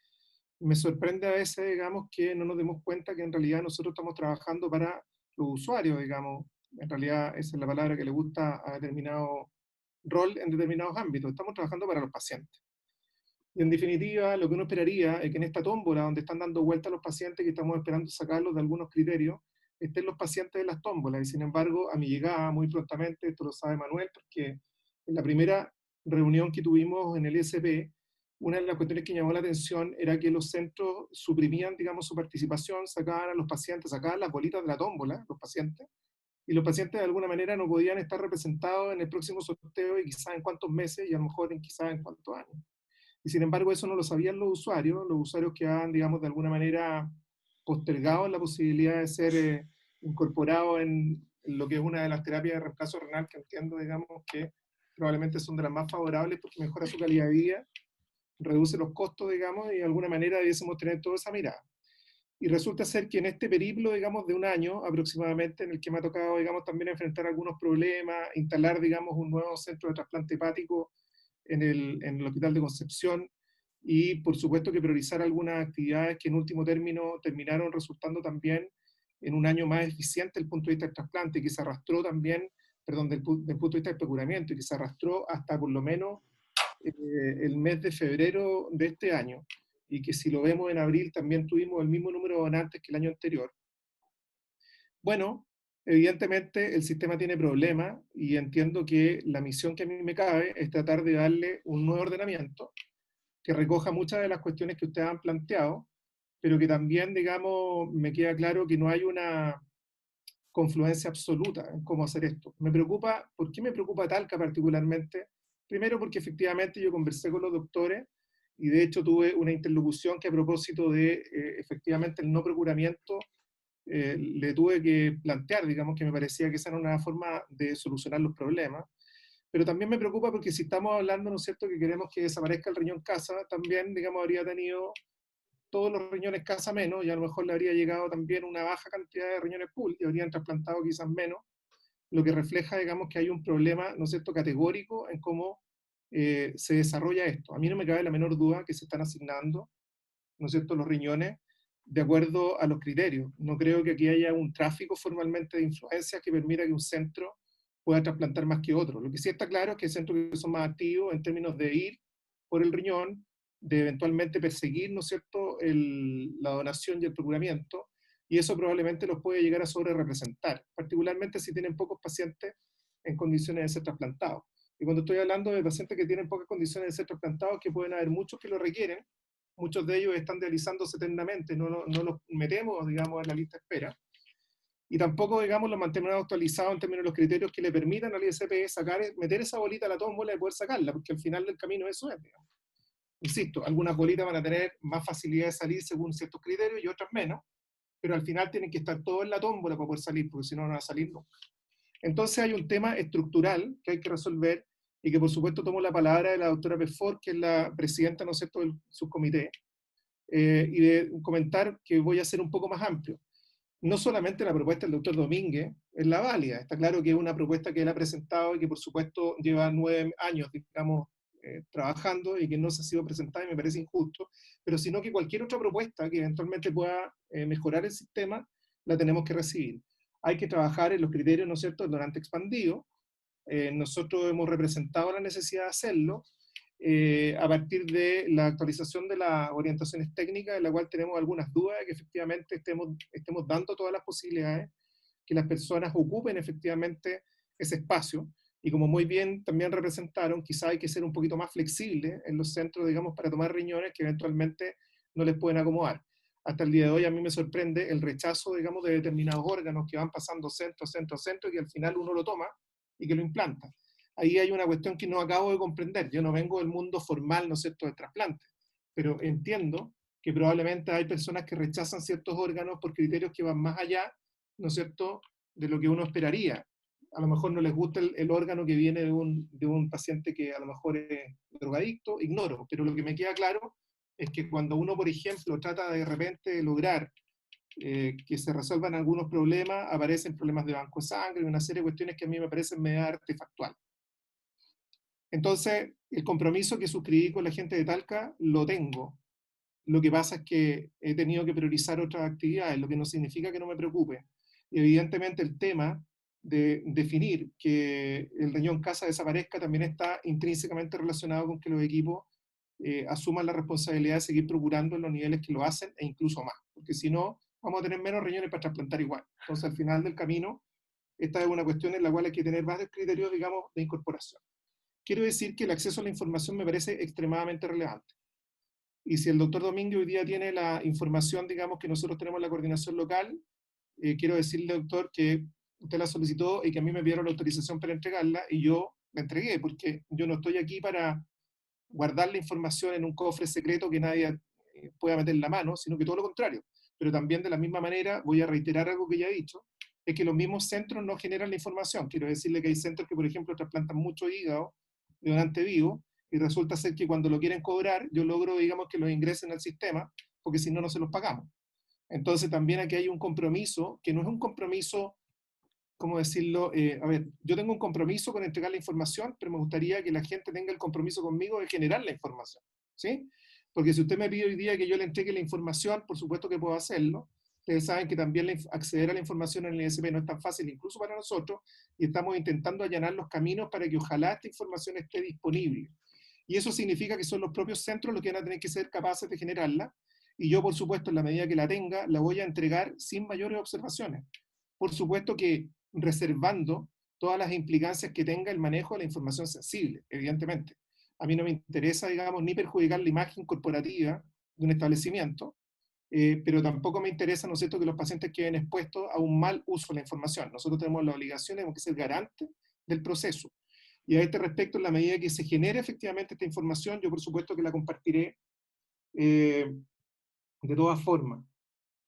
me sorprende a veces, digamos, que no nos demos cuenta que en realidad nosotros estamos trabajando para los usuarios, digamos. En realidad esa es la palabra que le gusta a determinado rol en determinados ámbitos. Estamos trabajando para los pacientes. Y en definitiva, lo que uno esperaría es que en esta tómbola, donde están dando vueltas los pacientes, que estamos esperando sacarlos de algunos criterios, estén los pacientes de las tómbolas. Y sin embargo, a mi llegada, muy prontamente, esto lo sabe Manuel, porque en la primera reunión que tuvimos en el ISP, una de las cuestiones que llamó la atención era que los centros suprimían, digamos, su participación, sacaban a los pacientes, sacaban las bolitas de la tómbola, los pacientes, y los pacientes de alguna manera no podían estar representados en el próximo sorteo y quizás en cuántos meses y a lo mejor quizás en cuántos años. Y sin embargo eso no lo sabían los usuarios quedaban, digamos, de alguna manera postergados la posibilidad de ser incorporados en lo que es una de las terapias de reemplazo renal, que entiendo, digamos, que probablemente son de las más favorables porque mejora su calidad de vida, reduce los costos, digamos, y de alguna manera debiésemos tener toda esa mirada. Y resulta ser que en este periplo, digamos, de un año aproximadamente, en el que me ha tocado, digamos, también enfrentar algunos problemas, instalar, digamos, un nuevo centro de trasplante hepático en el Hospital de Concepción, y por supuesto que priorizar algunas actividades que en último término terminaron resultando también en un año más eficiente desde el punto de vista del trasplante, que se arrastró también, perdón, del punto de vista del procuramiento, y que se arrastró hasta por lo menos el mes de febrero de este año, y que si lo vemos en abril también tuvimos el mismo número de donantes que el año anterior. Bueno, evidentemente el sistema tiene problemas y entiendo que la misión que a mí me cabe es tratar de darle un nuevo ordenamiento que recoja muchas de las cuestiones que ustedes han planteado, pero que también, digamos, me queda claro que no hay una confluencia absoluta en cómo hacer esto. Me preocupa, ¿por qué me preocupa Talca particularmente? Primero porque efectivamente yo conversé con los doctores y de hecho tuve una interlocución que a propósito de efectivamente el no procuramiento le tuve que plantear, digamos, que me parecía que esa era una forma de solucionar los problemas. Pero también me preocupa porque si estamos hablando, ¿no es cierto?, que queremos que desaparezca el riñón casa, también, digamos, habría tenido todos los riñones casa menos, y a lo mejor le habría llegado también una baja cantidad de riñones pool, y habrían trasplantado quizás menos, lo que refleja, digamos, que hay un problema, ¿no es cierto?, categórico en cómo se desarrolla esto. A mí no me cabe la menor duda que se están asignando, ¿no es cierto?, los riñones de acuerdo a los criterios. No creo que aquí haya un tráfico formalmente de influencias que permita que un centro pueda trasplantar más que otro. Lo que sí está claro es que hay centros que son más activos en términos de ir por el riñón, de eventualmente perseguir, ¿no es cierto?, la donación y el procuramiento, y eso probablemente los puede llegar a sobrerepresentar, particularmente si tienen pocos pacientes en condiciones de ser trasplantados. Y cuando estoy hablando de pacientes que tienen pocas condiciones de ser trasplantados, que pueden haber muchos que lo requieren, muchos de ellos están dializándose eternamente, no los metemos, digamos, en la lista de espera, y tampoco, digamos, los mantenemos actualizados en términos de los criterios que le permitan al ISP meter esa bolita a la tómbola y poder sacarla, porque al final del camino eso es, digamos. Insisto, algunas bolitas van a tener más facilidad de salir según ciertos criterios y otras menos, pero al final tienen que estar todos en la tómbola para poder salir, porque si no, no van a salir nunca. Entonces hay un tema estructural que hay que resolver y que por supuesto tomo la palabra de la doctora Pefort, que es la presidenta, ¿no es cierto?, del subcomité, y de comentar que voy a ser un poco más amplio. No solamente la propuesta del doctor Domínguez es la válida, está claro que es una propuesta que él ha presentado y que por supuesto lleva 9 años, digamos, trabajando y que no se ha sido presentada y me parece injusto, pero sino que cualquier otra propuesta que eventualmente pueda mejorar el sistema, la tenemos que recibir. Hay que trabajar en los criterios, ¿no es cierto?, del donante expandido. Nosotros hemos representado la necesidad de hacerlo a partir de la actualización de las orientaciones técnicas, en la cual tenemos algunas dudas de que efectivamente estemos dando todas las posibilidades, que las personas ocupen efectivamente ese espacio. Y como muy bien también representaron, quizá hay que ser un poquito más flexible en los centros, digamos, para tomar riñones que eventualmente no les pueden acomodar. Hasta el día de hoy a mí me sorprende el rechazo, digamos, de determinados órganos que van pasando centro, centro, centro, y que al final uno lo toma y que lo implanta. Ahí hay una cuestión que no acabo de comprender. Yo no vengo del mundo formal, ¿no es cierto?, del trasplante, pero entiendo que probablemente hay personas que rechazan ciertos órganos por criterios que van más allá, ¿no es cierto?, de lo que uno esperaría. A lo mejor no les gusta el órgano que viene de un paciente que a lo mejor es drogadicto, ignoro, pero lo que me queda claro es que cuando uno, por ejemplo, trata de repente lograr que se resuelvan algunos problemas, aparecen problemas de banco de sangre y una serie de cuestiones que a mí me parecen medio artefactuales. Entonces, el compromiso que suscribí con la gente de Talca lo tengo. Lo que pasa es que he tenido que priorizar otras actividades, lo que no significa que no me preocupe. Y evidentemente el tema de definir que el riñón casa desaparezca también está intrínsecamente relacionado con que los equipos asuman la responsabilidad de seguir procurando en los niveles que lo hacen e incluso más, porque si no, vamos a tener menos riñones para trasplantar igual. Entonces, al final del camino, esta es una cuestión en la cual hay que tener varios criterios, digamos, de incorporación. Quiero decir que el acceso a la información me parece extremadamente relevante. Y si el doctor Domínguez hoy día tiene la información, digamos, que nosotros tenemos en la coordinación local, quiero decirle, doctor, que usted la solicitó y que a mí me pidieron la autorización para entregarla y yo la entregué, porque yo no estoy aquí para guardar la información en un cofre secreto que nadie pueda meter la mano, sino que todo lo contrario. Pero también de la misma manera voy a reiterar algo que ya he dicho, es que los mismos centros no generan la información. Quiero decirle que hay centros que, por ejemplo, trasplantan mucho hígado de donante vivo, y resulta ser que cuando lo quieren cobrar, yo logro, digamos, que los ingresen al sistema, porque si no, no se los pagamos. Entonces también aquí hay un compromiso, que no es un compromiso, ¿cómo decirlo? A ver, yo tengo un compromiso con entregar la información, pero me gustaría que la gente tenga el compromiso conmigo de generar la información, ¿sí? Porque si usted me pide hoy día que yo le entregue la información, por supuesto que puedo hacerlo. Ustedes saben que también acceder a la información en el ISP no es tan fácil, incluso para nosotros, y estamos intentando allanar los caminos para que ojalá esta información esté disponible. Y eso significa que son los propios centros los que van a tener que ser capaces de generarla, y yo, por supuesto, en la medida que la tenga, la voy a entregar sin mayores observaciones. Por supuesto que reservando todas las implicancias que tenga el manejo de la información sensible, evidentemente. A mí no me interesa, digamos, ni perjudicar la imagen corporativa de un establecimiento, pero tampoco me interesa, ¿no es cierto?, que los pacientes queden expuestos a un mal uso de la información. Nosotros tenemos la obligación, tenemos que ser garantes del proceso. Y a este respecto, en la medida que se genere efectivamente esta información, yo por supuesto que la compartiré de todas formas.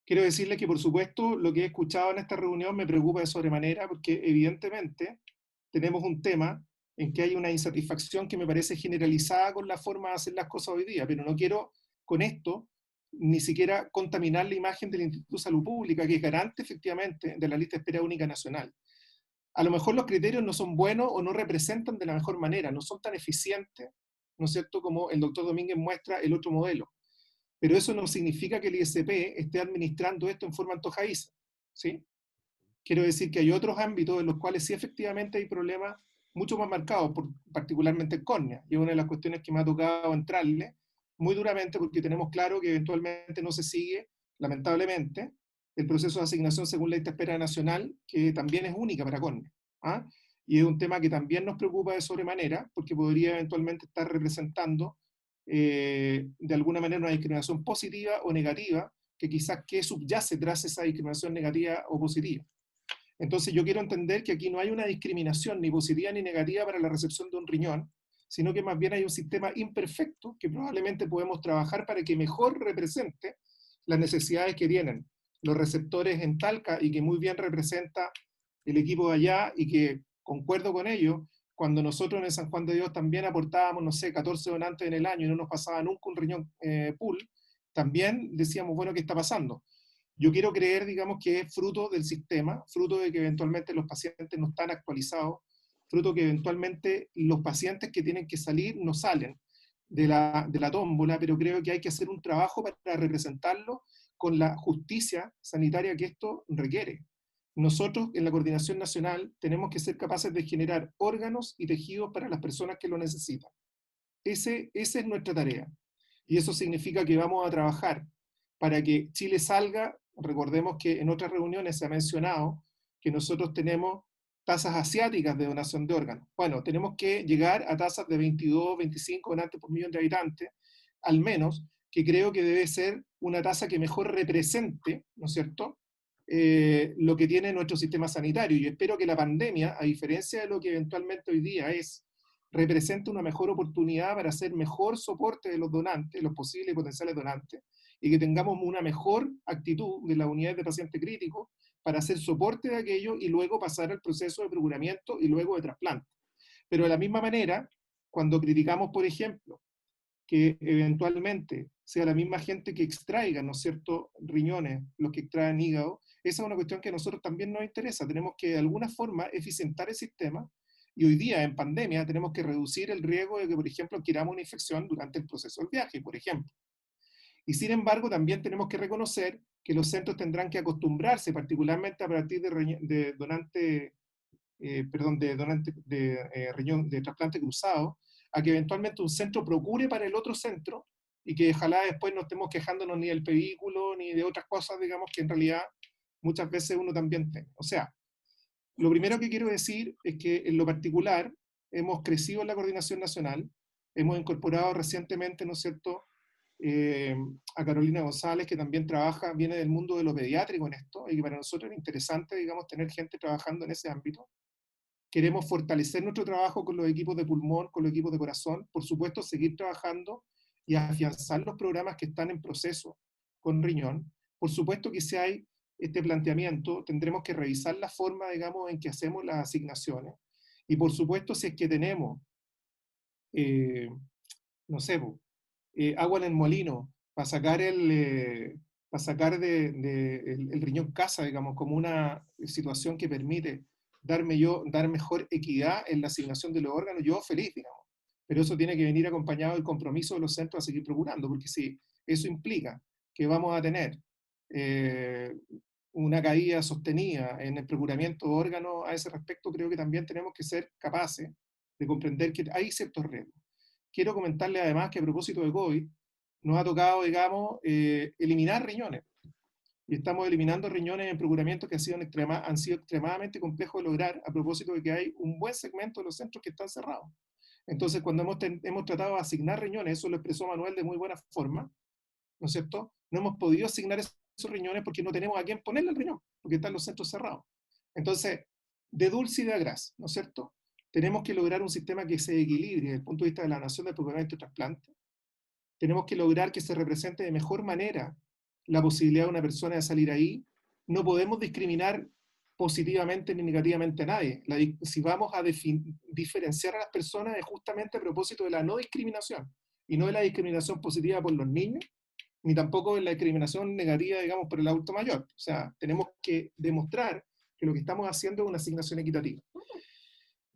Quiero decirles que por supuesto lo que he escuchado en esta reunión me preocupa de sobremanera, porque evidentemente tenemos un tema en que hay una insatisfacción que me parece generalizada con la forma de hacer las cosas hoy día, pero no quiero con esto ni siquiera contaminar la imagen del Instituto de Salud Pública, que es garante efectivamente de la lista de espera única nacional. A lo mejor los criterios no son buenos o no representan de la mejor manera, no son tan eficientes, ¿no es cierto?, como el doctor Domínguez muestra el otro modelo. Pero eso no significa que el ISP esté administrando esto en forma antojadiza, ¿sí? Quiero decir que hay otros ámbitos en los cuales sí efectivamente hay problemas mucho más marcados, particularmente en córnea, y es una de las cuestiones que me ha tocado entrarle muy duramente, porque tenemos claro que eventualmente no se sigue, lamentablemente, el proceso de asignación según la lista de espera nacional, que también es única para córnea, ¿ah? Y es un tema que también nos preocupa de sobremanera, porque podría eventualmente estar representando de alguna manera una discriminación positiva o negativa, que quizás que subyace tras esa discriminación negativa o positiva. Entonces yo quiero entender que aquí no hay una discriminación ni positiva ni negativa para la recepción de un riñón, sino que más bien hay un sistema imperfecto que probablemente podemos trabajar para que mejor represente las necesidades que tienen los receptores en Talca y que muy bien representa el equipo de allá y que concuerdo con ellos, cuando nosotros en San Juan de Dios también aportábamos, no sé, 14 donantes en el año y no nos pasaba nunca un riñón pool, también decíamos, bueno, ¿qué está pasando? Yo quiero creer, digamos, que es fruto del sistema, fruto de que eventualmente los pacientes no están actualizados, fruto que eventualmente los pacientes que tienen que salir no salen de la tómbola, pero creo que hay que hacer un trabajo para representarlo con la justicia sanitaria que esto requiere. Nosotros en la Coordinación Nacional tenemos que ser capaces de generar órganos y tejidos para las personas que lo necesitan. Esa es nuestra tarea. Y eso significa que vamos a trabajar para que Chile salga. Recordemos que en otras reuniones se ha mencionado que nosotros tenemos tasas asiáticas de donación de órganos. Bueno, tenemos que llegar a tasas de 22, 25 donantes por millón de habitantes, al menos, que creo que debe ser una tasa que mejor represente, ¿no es cierto?, lo que tiene nuestro sistema sanitario. Y espero que la pandemia, a diferencia de lo que eventualmente hoy día es, represente una mejor oportunidad para hacer mejor soporte de los donantes, los posibles y potenciales donantes, y que tengamos una mejor actitud de las unidades de paciente crítico para hacer soporte de aquello y luego pasar al proceso de procuramiento y luego de trasplante. Pero de la misma manera, cuando criticamos, por ejemplo, que eventualmente sea la misma gente que extraiga, ¿no es cierto?, riñones, los que extraen hígado, esa es una cuestión que a nosotros también nos interesa. Tenemos que de alguna forma eficientar el sistema y hoy día en pandemia tenemos que reducir el riesgo de que, por ejemplo, adquiramos una infección durante el proceso del viaje, por ejemplo. Y sin embargo, también tenemos que reconocer que los centros tendrán que acostumbrarse, particularmente a partir de riñón de trasplante cruzado, a que eventualmente un centro procure para el otro centro y que ojalá después no estemos quejándonos ni del vehículo ni de otras cosas, digamos, que en realidad muchas veces uno también tiene. O sea, lo primero que quiero decir es que en lo particular hemos crecido en la Coordinación Nacional, hemos incorporado recientemente, ¿no es cierto?, a Carolina González, que también viene del mundo de lo pediátrico en esto, y que para nosotros es interesante, digamos, tener gente trabajando en ese ámbito. Queremos fortalecer nuestro trabajo con los equipos de pulmón, con los equipos de corazón, por supuesto seguir trabajando y afianzar los programas que están en proceso con riñón. Por supuesto que si hay este planteamiento, tendremos que revisar la forma, digamos, en que hacemos las asignaciones. Y por supuesto, si es que tenemos, no sé, agua en el molino para sacar el riñón casa, digamos, como una situación que permite dar mejor equidad en la asignación de los órganos, yo feliz, digamos. Pero eso tiene que venir acompañado del compromiso de los centros a seguir procurando, porque si eso implica que vamos a tener una caída sostenida en el procuramiento de órganos a ese respecto, creo que también tenemos que ser capaces de comprender que hay ciertos riesgos. Quiero comentarle además que a propósito de COVID, nos ha tocado, digamos, eliminar riñones. Y estamos eliminando riñones en procuramientos que han sido extremadamente complejos de lograr, a propósito de que hay un buen segmento de los centros que están cerrados. Entonces, cuando hemos tratado de asignar riñones, eso lo expresó Manuel de muy buena forma, ¿no es cierto?, no hemos podido asignar esos riñones porque no tenemos a quién ponerle el riñón, porque están los centros cerrados. Entonces, de dulce y de agraz, ¿no es cierto?, tenemos que lograr un sistema que se equilibre desde el punto de vista de la nación del procuramiento y trasplante. Tenemos que lograr que se represente de mejor manera la posibilidad de una persona de salir ahí. No podemos discriminar positivamente ni negativamente a nadie. Si vamos a diferenciar a las personas es justamente a propósito de la no discriminación, y no de la discriminación positiva por los niños, ni tampoco de la discriminación negativa, digamos, por el adulto mayor. O sea, tenemos que demostrar que lo que estamos haciendo es una asignación equitativa.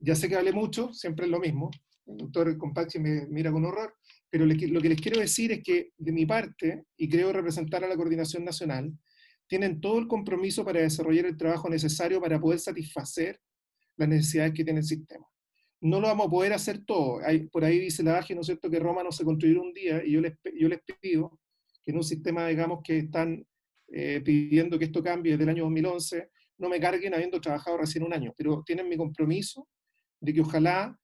Ya sé que hablé mucho, siempre es lo mismo. El doctor Compachi me mira con horror, pero lo que les quiero decir es que de mi parte, y creo representar a la Coordinación Nacional, tienen todo el compromiso para desarrollar el trabajo necesario para poder satisfacer las necesidades que tiene el sistema. No lo vamos a poder hacer todo. Por ahí dice la AGE, ¿no es cierto?, que Roma no se construirá un día, y yo les pido que en un sistema, digamos, que están pidiendo que esto cambie desde el año 2011, no me carguen habiendo trabajado recién un año, pero tienen mi compromiso de que ojalá,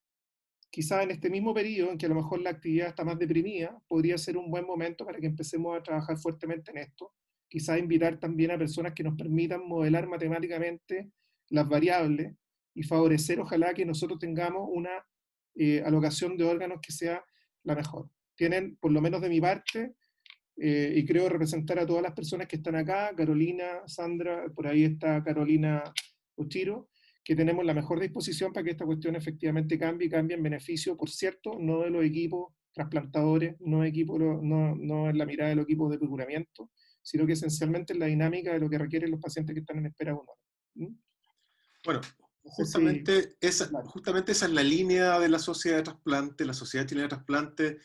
quizás en este mismo periodo en que a lo mejor la actividad está más deprimida, podría ser un buen momento para que empecemos a trabajar fuertemente en esto. Quizás invitar también a personas que nos permitan modelar matemáticamente las variables y favorecer, ojalá, que nosotros tengamos una alocación de órganos que sea la mejor. Tienen, por lo menos de mi parte, y creo representar a todas las personas que están acá, Carolina, Sandra, por ahí está Carolina Ochiro, que tenemos la mejor disposición para que esta cuestión efectivamente cambie en beneficio, por cierto, no de los equipos trasplantadores, no en la mirada de los equipos de procuramiento, sino que esencialmente en la dinámica de lo que requieren los pacientes que están en espera de un órgano. Bueno, justamente esa es la línea de la Sociedad de Trasplante. La Sociedad Chilena de Trasplante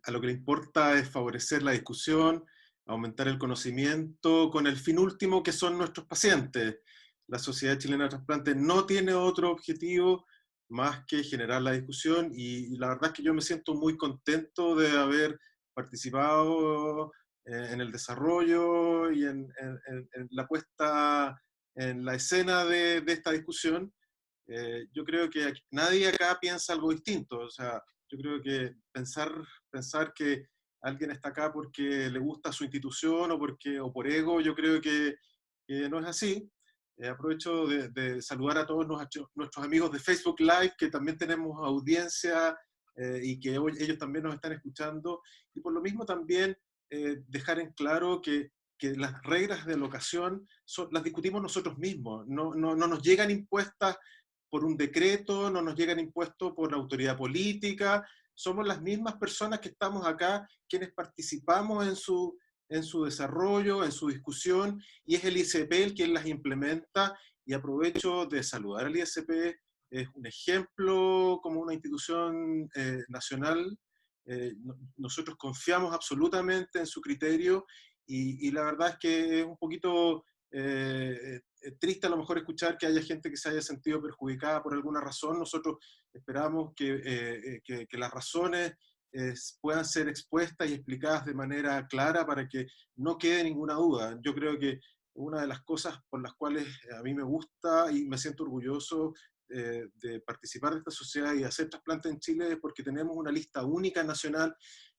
a lo que le importa es favorecer la discusión, aumentar el conocimiento con el fin último que son nuestros pacientes. La Sociedad Chilena de Trasplante no tiene otro objetivo más que generar la discusión, y la verdad es que yo me siento muy contento de haber participado en el desarrollo y en la puesta en la escena de esta discusión. Yo creo que nadie acá piensa algo distinto. O sea, yo creo que pensar que alguien está acá porque le gusta su institución o por ego, yo creo que no es así. Aprovecho de saludar a todos nuestros amigos de Facebook Live, que también tenemos audiencia y que hoy ellos también nos están escuchando. Y por lo mismo también dejar en claro que las reglas de alocación las discutimos nosotros mismos. No nos llegan impuestas por un decreto, no nos llegan impuestos por la autoridad política. Somos las mismas personas que estamos acá quienes participamos en su desarrollo, en su discusión, y es el ISP el quien las implementa. Y aprovecho de saludar al ISP, es un ejemplo como una institución nacional. Nosotros confiamos absolutamente en su criterio, y la verdad es que es un poquito triste a lo mejor escuchar que haya gente que se haya sentido perjudicada por alguna razón. Nosotros esperamos que las razones puedan ser expuestas y explicadas de manera clara para que no quede ninguna duda. Yo creo que una de las cosas por las cuales a mí me gusta y me siento orgulloso de participar de esta sociedad y hacer trasplante en Chile es porque tenemos una lista única nacional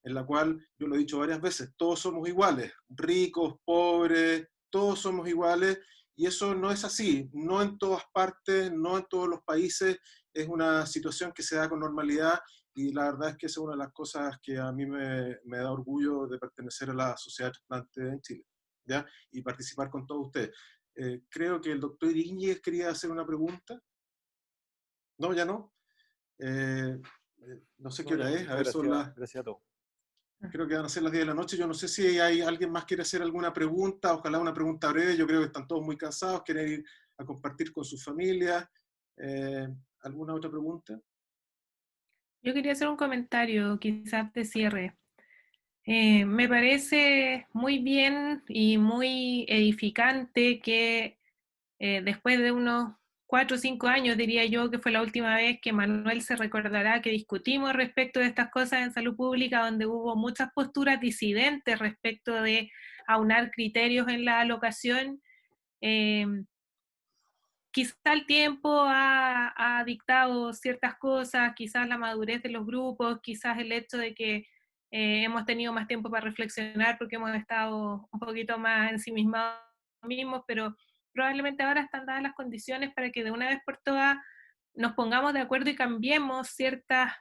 en la cual, yo lo he dicho varias veces, todos somos iguales, ricos, pobres, todos somos iguales, y eso no es así, no en todas partes, no en todos los países, es una situación que se da con normalidad, y la verdad es que esa es una de las cosas que a mí me da orgullo de pertenecer a la Sociedad de Trasplante en Chile, ¿ya? Y participar con todos ustedes. Creo que el doctor Íñiguez quería hacer una pregunta. No, ya no. No sé qué hora es. A ver, gracias a todos. Creo que van a ser las 10 de la noche. Yo no sé si hay alguien más que quiere hacer alguna pregunta, ojalá una pregunta breve. Yo creo que están todos muy cansados, quieren ir a compartir con sus familias. ¿Alguna otra pregunta? Yo quería hacer un comentario, quizás de cierre. Me parece muy bien y muy edificante que después de unos 4 o 5 años, diría yo, que fue la última vez que Manuel se recordará que discutimos respecto de estas cosas en salud pública, donde hubo muchas posturas disidentes respecto de aunar criterios en la alocación. Quizá el tiempo ha dictado ciertas cosas, quizás la madurez de los grupos, quizás el hecho de que hemos tenido más tiempo para reflexionar porque hemos estado un poquito más ensimismados mismos, pero probablemente ahora están dadas las condiciones para que de una vez por todas nos pongamos de acuerdo y cambiemos ciertas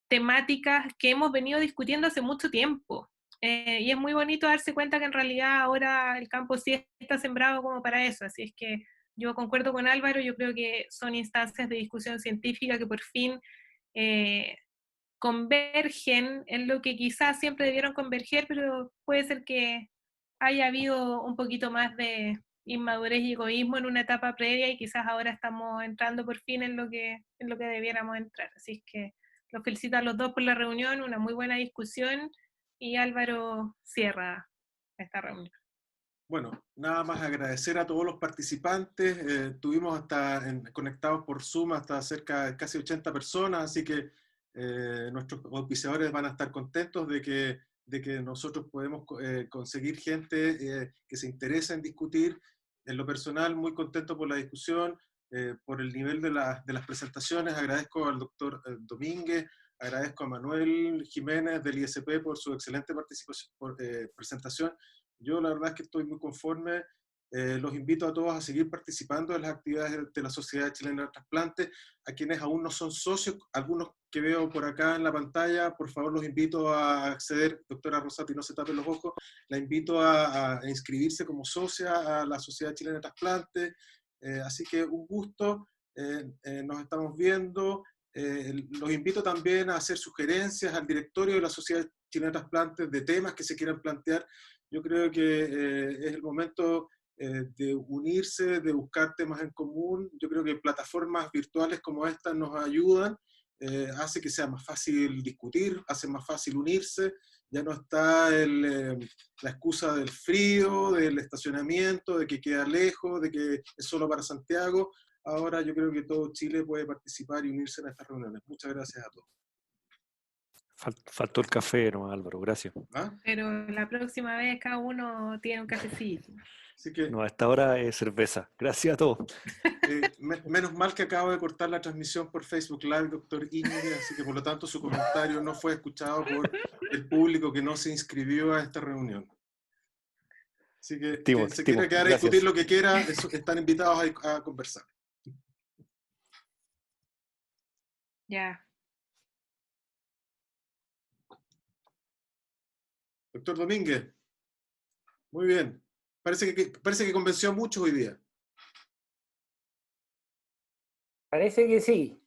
temáticas que hemos venido discutiendo hace mucho tiempo. Y es muy bonito darse cuenta que en realidad ahora el campo sí está sembrado como para eso, así es que yo concuerdo con Álvaro, yo creo que son instancias de discusión científica que por fin convergen en lo que quizás siempre debieron converger, pero puede ser que haya habido un poquito más de inmadurez y egoísmo en una etapa previa y quizás ahora estamos entrando por fin en lo que debiéramos entrar. Así es que los felicito a los dos por la reunión, una muy buena discusión, y Álvaro cierra esta reunión. Bueno, nada más agradecer a todos los participantes. Tuvimos conectados por Zoom hasta cerca de casi 80 personas, así que nuestros auspiciadores van a estar contentos de que nosotros podemos conseguir gente que se interesa en discutir. En lo personal, muy contento por la discusión, por el nivel de las presentaciones. Agradezco al doctor Domínguez, agradezco a Manuel Jiménez del ISP por su excelente presentación. Yo la verdad es que estoy muy conforme Los invito a todos a seguir participando en las actividades de la Sociedad Chilena de Trasplantes. A quienes aún no son socios, algunos que veo por acá en la pantalla, por favor los invito a acceder, doctora Rosati, no se tapen los ojos, la invito a inscribirse como socia a la Sociedad Chilena de Trasplantes. Así que un gusto, nos estamos viendo. Los invito también a hacer sugerencias al directorio de la Sociedad Chilena de Trasplantes de temas que se quieran plantear. Yo creo que es el momento de unirse, de buscar temas en común. Yo creo que plataformas virtuales como esta nos ayudan, hace que sea más fácil discutir, hace más fácil unirse. Ya no está la excusa del frío, del estacionamiento, de que queda lejos, de que es solo para Santiago. Ahora yo creo que todo Chile puede participar y unirse en estas reuniones. Muchas gracias a todos. Faltó el café, ¿no, Álvaro? Gracias. ¿Ah? Pero la próxima vez cada uno tiene un cafecito. Así que, no, a esta hora es cerveza. Gracias a todos. Menos mal que acabo de cortar la transmisión por Facebook Live, doctor Íñiguez, así que por lo tanto su comentario no fue escuchado por el público que no se inscribió a esta reunión. Así que quien se quiera quedar a discutir lo que quiera, están invitados a conversar. Ya. Doctor Domínguez, muy bien. Parece que convenció a muchos hoy día. Parece que sí.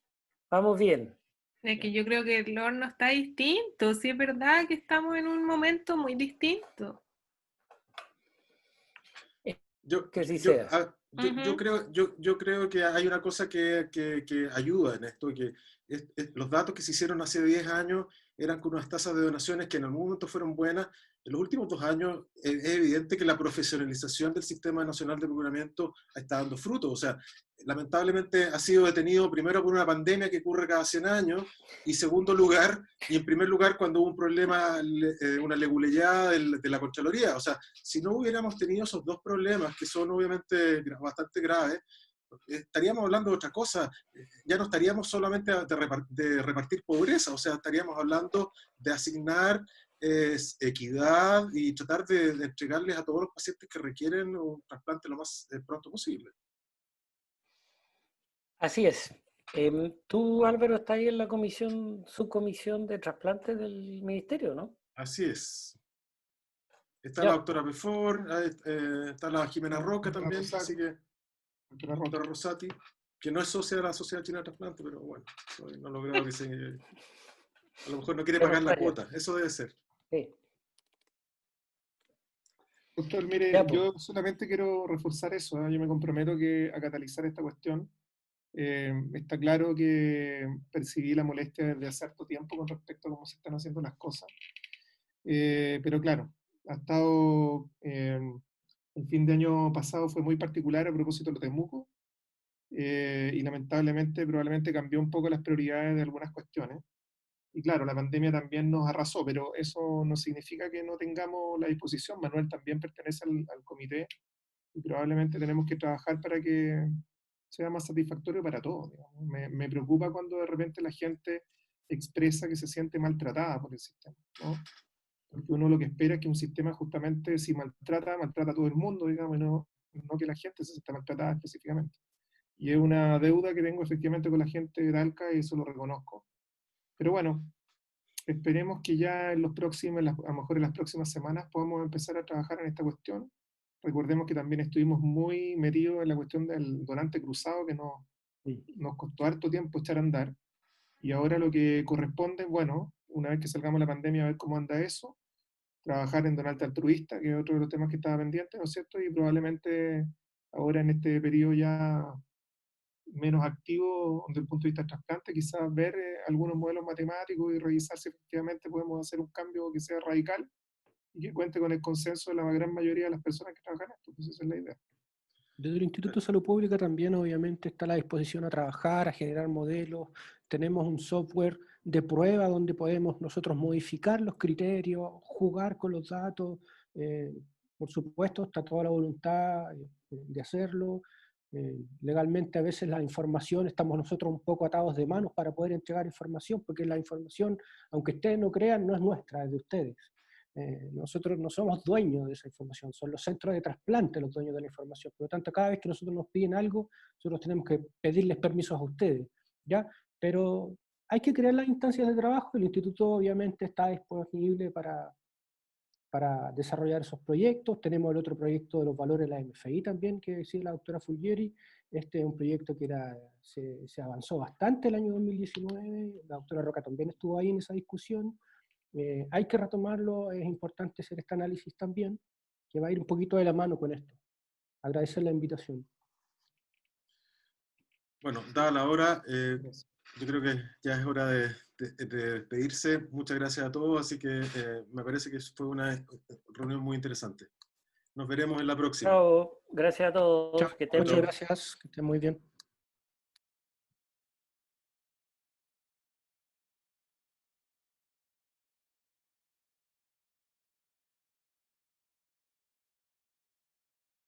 Vamos bien. Es que yo creo que el horno está distinto. Sí, es verdad que estamos en un momento muy distinto. Yo creo que hay una cosa que ayuda en esto, que los datos que se hicieron hace 10 años eran con unas tasas de donaciones que en algún momento fueron buenas. En los últimos 2 años es evidente que la profesionalización del Sistema Nacional de Procuramiento está dando fruto. O sea, lamentablemente ha sido detenido primero por una pandemia que ocurre cada 100 años, y en primer lugar cuando hubo un problema, una leguleyada de la Contraloría. O sea, si no hubiéramos tenido esos 2 problemas, que son obviamente bastante graves, estaríamos hablando de otra cosa. Ya no estaríamos solamente de repartir pobreza, o sea, estaríamos hablando de asignar equidad y tratar de entregarles a todos los pacientes que requieren un trasplante lo más pronto posible. Así es. Tú, Álvaro, estás ahí en la subcomisión de trasplantes del ministerio, ¿no? Así es. Está la doctora Pefor, está la Jimena Roca también, así que doctora Rosati, que no es socia de la Sociedad Chilena de Trasplantes, pero bueno, no logrado que se... A lo mejor no quiere pagar la cuota, eso debe ser. Sí. Doctor, mire, yo solamente quiero reforzar eso, yo me comprometo a catalizar esta cuestión. Está claro que percibí la molestia desde hace harto tiempo con respecto a cómo se están haciendo las cosas. Pero claro, ha estado... el fin de año pasado fue muy particular a propósito de los Temuco, y lamentablemente probablemente cambió un poco las prioridades de algunas cuestiones. Y claro, la pandemia también nos arrasó, pero eso no significa que no tengamos la disposición. Manuel también pertenece al comité y probablemente tenemos que trabajar para que sea más satisfactorio para todos. Me preocupa cuando de repente la gente expresa que se siente maltratada por el sistema, ¿no? Porque uno lo que espera es que un sistema justamente, si maltrata a todo el mundo, digamos, no que la gente se sienta maltratada específicamente. Y es una deuda que tengo efectivamente con la gente de Talca y eso lo reconozco. Pero bueno, esperemos que ya a lo mejor en las próximas semanas podamos empezar a trabajar en esta cuestión. Recordemos que también estuvimos muy metidos en la cuestión del donante cruzado, que nos costó harto tiempo echar a andar. Y ahora lo que corresponde, bueno, una vez que salgamos de la pandemia, a ver cómo anda eso, trabajar en donante altruista, que es otro de los temas que estaba pendiente, ¿no es cierto? Y probablemente ahora en este periodo ya menos activo desde el punto de vista del trasplante, quizás ver algunos modelos matemáticos y revisar si efectivamente podemos hacer un cambio que sea radical y que cuente con el consenso de la gran mayoría de las personas que trabajan en esto. Pues esa es la idea. Desde el Instituto de Salud Pública también obviamente está a la disposición a trabajar, a generar modelos. Tenemos un software de prueba donde podemos nosotros modificar los criterios, jugar con los datos. Por supuesto, está toda la voluntad de hacerlo. Legalmente a veces la información, estamos nosotros un poco atados de manos para poder entregar información, porque la información, aunque ustedes no crean, no es nuestra, es de ustedes. Nosotros no somos dueños de esa información, son los centros de trasplante los dueños de la información. Por lo tanto, cada vez que nosotros nos piden algo, nosotros tenemos que pedirles permisos a ustedes, ¿ya? Pero hay que crear las instancias de trabajo. El instituto obviamente está disponible para desarrollar esos proyectos. Tenemos el otro proyecto de los valores de la MFI también, que decía la doctora Fulgieri. Este es un proyecto que se avanzó bastante el año 2019, la doctora Roca también estuvo ahí en esa discusión. Hay que retomarlo, es importante hacer este análisis también, que va a ir un poquito de la mano con esto. Agradecer la invitación. Bueno, dada la hora, yo creo que ya es hora de despedirse. Muchas gracias a todos, así que me parece que fue una reunión muy interesante. Nos veremos en la próxima. Chao, gracias a todos. Chao, muchas gracias, que estén muy bien.